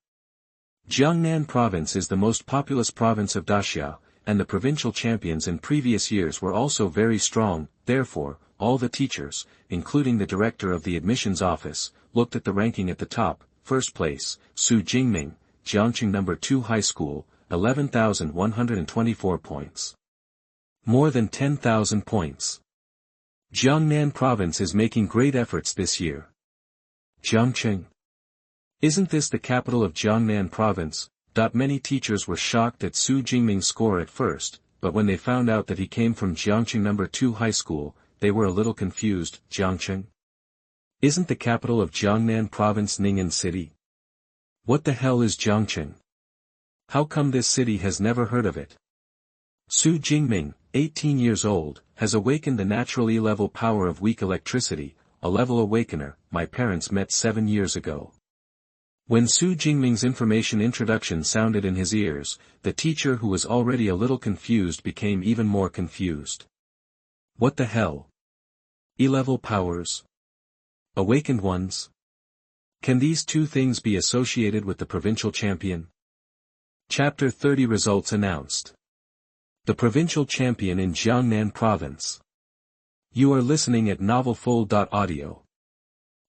Jiangnan Province is the most populous province of Daxia, and the provincial champions in previous years were also very strong. Therefore, all the teachers, including the director of the admissions office, looked at the ranking at the top. First place, Xu Jingming, Jiangnan No. 2 High School, 11,124 points. More than 10,000 points. Jiangnan Province is making great efforts this year. Jiangcheng. Isn't this the capital of Jiangnan Province? Many teachers were shocked at Xu Jingming's score at first, but when they found out that he came from Jiangnan No. 2 High School, they were a little confused. Jiangcheng? Isn't the capital of Jiangnan Province Ning'an City? What the hell is Jiangcheng? How come this city has never heard of it? Xu Jingming, 18 years old, has awakened the natural E-level power of weak electricity, a level awakener. My parents met 7 years ago. When Xu Jingming's information introduction sounded in his ears, the teacher who was already a little confused became even more confused. What the hell? E-level powers? Awakened ones? Can these two things be associated with the provincial champion? Chapter 30 Results announced. The provincial champion in Jiangnan Province. You are listening at novelfull.audio.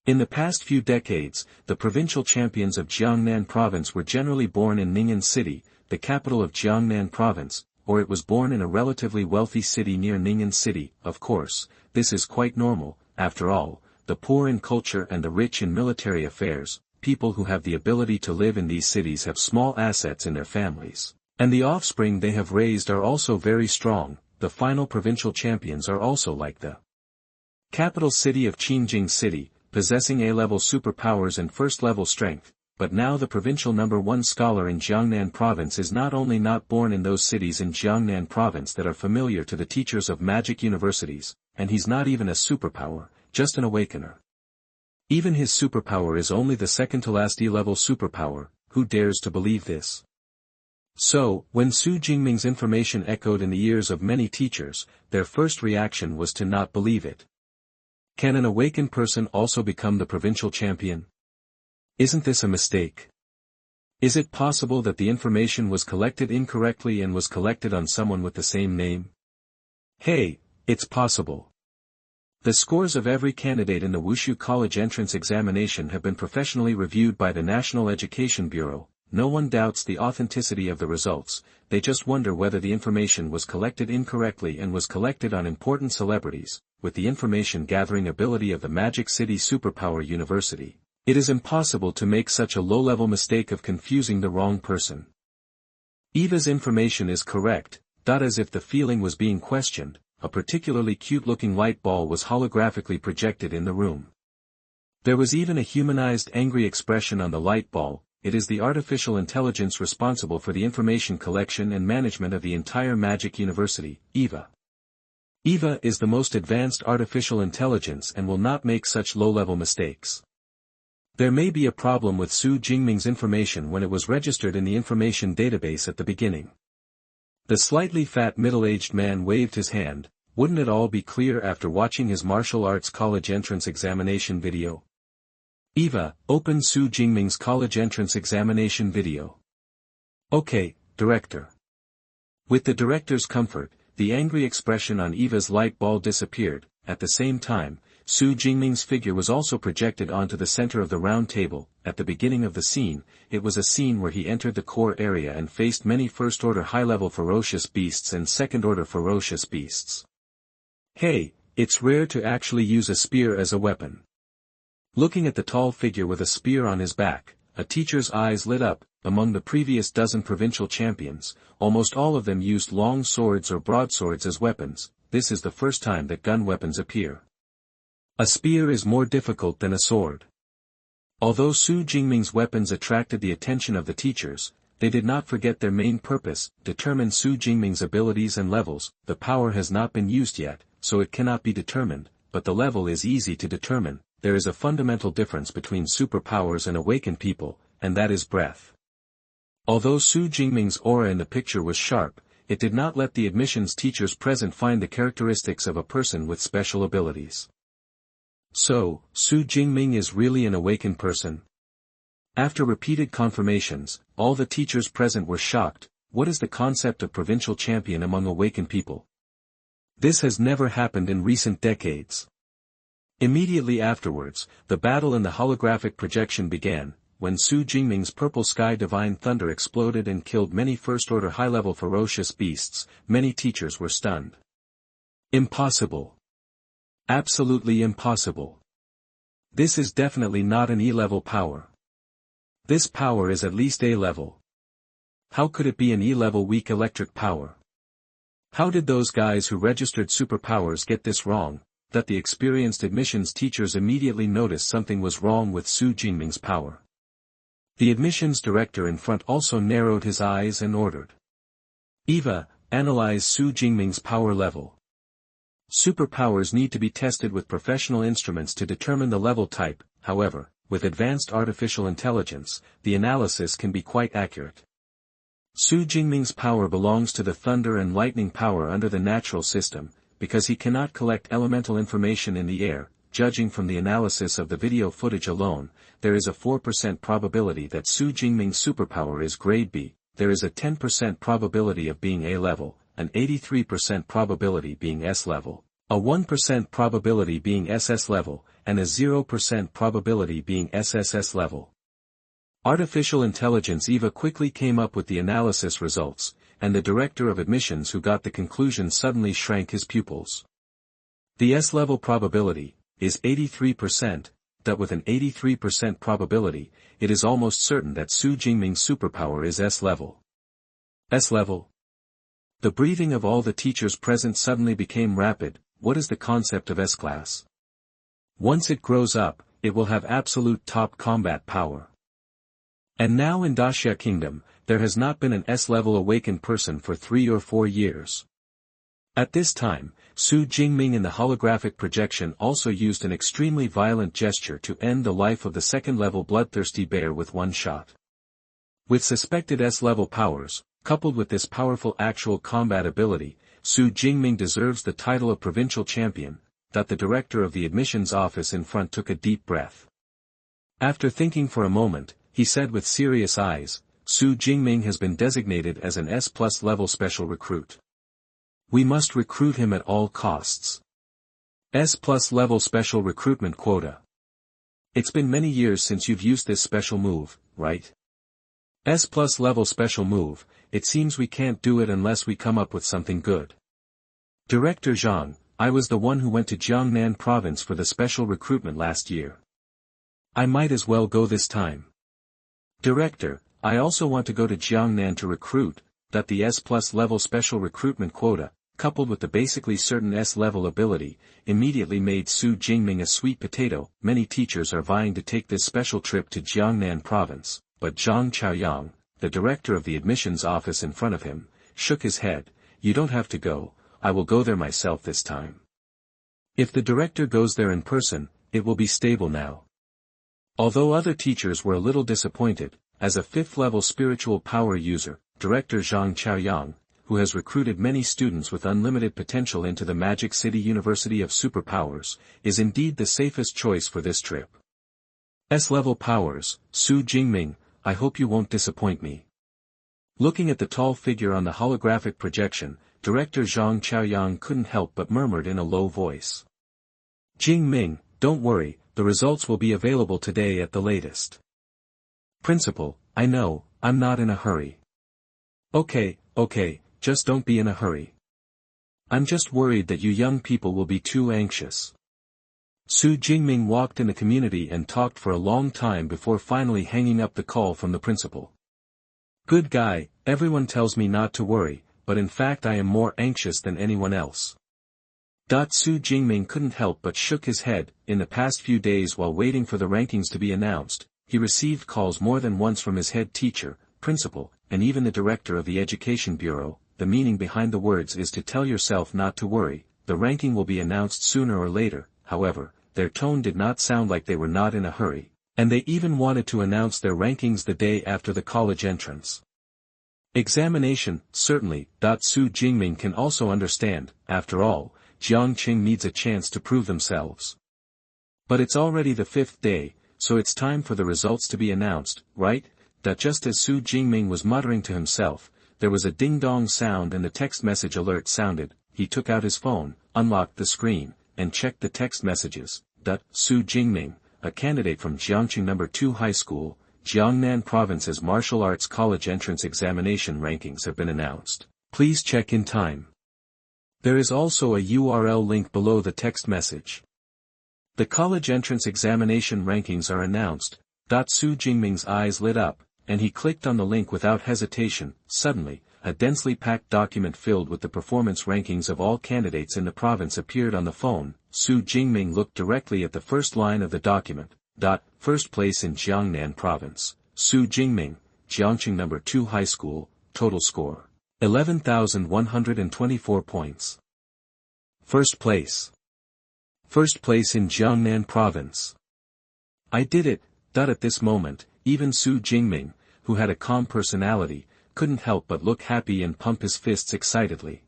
In the past few decades, the provincial champions of Jiangnan Province were generally born in Ning'an City, the capital of Jiangnan Province, or it was born in a relatively wealthy city near Ning'an City. Of course, this is quite normal. After all, the poor in culture and the rich in military affairs, people who have the ability to live in these cities have small assets in their families, and the offspring they have raised are also very strong. The final provincial champions are also like the capital city of Qingjing City, possessing A-level superpowers and first-level strength. but now the provincial #1 scholar in Jiangnan Province is not only not born in those cities in Jiangnan Province that are familiar to the teachers of magic universities, and he's not even a superpower, just an awakener. Even his superpower is only the second to last E-level superpower. Who dares to believe this? So, when Xu Jingming's information echoed in the ears of many teachers, their first reaction was to not believe it. Can an awakened person also become the provincial champion? Isn't this a mistake? Is it possible that the information was collected incorrectly and was collected on someone with the same name? Hey, it's possible. The scores of every candidate in the Wushu College entrance examination have been professionally reviewed by the National Education Bureau. No one doubts the authenticity of the results, they just wonder whether the information was collected incorrectly and was collected on important celebrities. With the information gathering ability of the Magic City Superpower University, it is impossible to make such a low-level mistake of confusing the wrong person. Eva's information is correct, as if the feeling was being questioned. A particularly cute-looking light ball was holographically projected in the room. There was even a humanized angry expression on the light ball. It is the artificial intelligence responsible for the information collection and management of the entire Magic University, Eva. Eva is the most advanced artificial intelligence and will not make such low-level mistakes. There may be a problem with Xu Jingming's information when it was registered in the information database at the beginning. The slightly fat middle-aged man waved his hand. Wouldn't it all be clear after watching his martial arts college entrance examination video? Eva, open Xu Jingming's college entrance examination video. Okay, director. With the director's comfort, the angry expression on Eva's light ball disappeared. At the same time, Xu Jingming's figure was also projected onto the center of the round table. At the beginning of the scene, it was a scene where he entered the core area and faced many first-order high-level ferocious beasts and second-order ferocious beasts. Hey, it's rare to actually use a spear as a weapon. Looking at the tall figure with a spear on his back, a teacher's eyes lit up. Among the previous dozen provincial champions, almost all of them used long swords or broadswords as weapons. This is the first time that gun weapons appear. A spear is more difficult than a sword. Although Xu Jingming's weapons attracted the attention of the teachers, they did not forget their main purpose: determine Xu Jingming's abilities and levels. The power has not been used yet, so it cannot be determined, but the level is easy to determine. There is a fundamental difference between superpowers and awakened people, and that is breath. Although Xu Jingming's aura in the picture was sharp, it did not let the admissions teachers present find the characteristics of a person with special abilities. So, Xu Jingming is really an awakened person? After repeated confirmations, all the teachers present were shocked. What is the concept of provincial champion among awakened people? This has never happened in recent decades. Immediately afterwards, the battle in the holographic projection began. When Xu Jingming's purple sky divine thunder exploded and killed many first-order high-level ferocious beasts, many teachers were stunned. Impossible. Absolutely impossible. This is definitely not an E-level power. This power is at least A-level. How could it be an E-level weak electric power? How did those guys who registered superpowers get this wrong? That the experienced admissions teachers immediately noticed something was wrong with Xu Jingming's power. The admissions director in front also narrowed his eyes and ordered. Eva, analyze Xu Jingming's power level. Superpowers need to be tested with professional instruments to determine the level type. However, with advanced artificial intelligence, the analysis can be quite accurate. Xu Jingming's power belongs to the thunder and lightning power under the natural system, because he cannot collect elemental information in the air. Judging from the analysis of the video footage alone, there is a 4% probability that Xu Jingming's superpower is grade B, there is a 10% probability of being A-level, an 83% probability being S-level, a 1% probability being SS-level, and a 0% probability being SSS-level. Artificial intelligence Eva quickly came up with the analysis results, and the director of admissions who got the conclusion suddenly shrank his pupils. The S-level probability is 83%, that with an 83% probability, it is almost certain that Xu Jingming's superpower is S-level. S-level. The breathing of all the teachers present suddenly became rapid. What is the concept of S-class? Once it grows up, it will have absolute top combat power. And now in Daxia Kingdom, there has not been an S-level awakened person for 3 or 4 years. At this time, Xu Jingming in the holographic projection also used an extremely violent gesture to end the life of the second-level bloodthirsty bear with one shot. With suspected S-level powers, coupled with this powerful actual combat ability, Xu Jingming deserves the title of provincial champion. That the director of the admissions office in front took a deep breath. After thinking for a moment, he said with serious eyes, Xu Jingming has been designated as an S+ level special recruit. We must recruit him at all costs. S+ level special recruitment quota. It's been many years since you've used this special move, right? S+ level special move, it seems we can't do it unless we come up with something good. Director Zhang, I was the one who went to Jiangnan Province for the special recruitment last year. I might as well go this time. Director, I also want to go to Jiangnan to recruit. That the S+ level special recruitment quota, coupled with the basically certain S-level ability, immediately made Xu Jingming a sweet potato. Many teachers are vying to take this special trip to Jiangnan Province, but Zhang Chaoyang, the director of the admissions office in front of him, shook his head. You don't have to go, I will go there myself this time. If the director goes there in person, it will be stable now. Although other teachers were a little disappointed, as a 5th-level spiritual power user, Director Zhang Chaoyang, who has recruited many students with unlimited potential into the Magic City University of Superpowers, is indeed the safest choice for this trip. S-level powers, Xu Jingming, I hope you won't disappoint me. Looking at the tall figure on the holographic projection, Director Zhang Chaoyang couldn't help but murmured in a low voice. Jingming, don't worry, the results will be available today at the latest. Principal, I know, I'm not in a hurry. Okay, just don't be in a hurry. I'm just worried that you young people will be too anxious. Xu Jingming walked in the community and talked for a long time before finally hanging up the call from the principal. Good guy, everyone tells me not to worry, but in fact I am more anxious than anyone else. Xu Jingming couldn't help but shook his head. In the past few days while waiting for the rankings to be announced, he received calls more than once from his head teacher, principal, and even the director of the education bureau. The meaning behind the words is to tell yourself not to worry, the ranking will be announced sooner or later. However, their tone did not sound like they were not in a hurry, and they even wanted to announce their rankings the day after the college entrance examination. Certainly, Xu Jingming can also understand, after all, Jiangqing needs a chance to prove themselves. But it's already the 5th day, so it's time for the results to be announced, right? That just as Xu Jingming was muttering to himself, there was a ding-dong sound and the text message alert sounded. He took out his phone, unlocked the screen, and checked the text messages. Xu Jingming, a candidate from Jiangqing No. 2 High School, Jiangnan Province's martial arts college entrance examination rankings have been announced. Please check in time. There is also a URL link below the text message. The college entrance examination rankings are announced. Xu Jingming's eyes lit up, and he clicked on the link without hesitation. Suddenly, a densely packed document filled with the performance rankings of all candidates in the province appeared on the phone. Xu Jingming looked directly at the first line of the document. First place in Jiangnan Province, Xu Jingming, Jiangqing No. 2 High School, total score, 11,124 points. First place. First place in Jiangnan Province. I did it. At this moment, even Xu Jingming, who had a calm personality, couldn't help but look happy and pump his fists excitedly.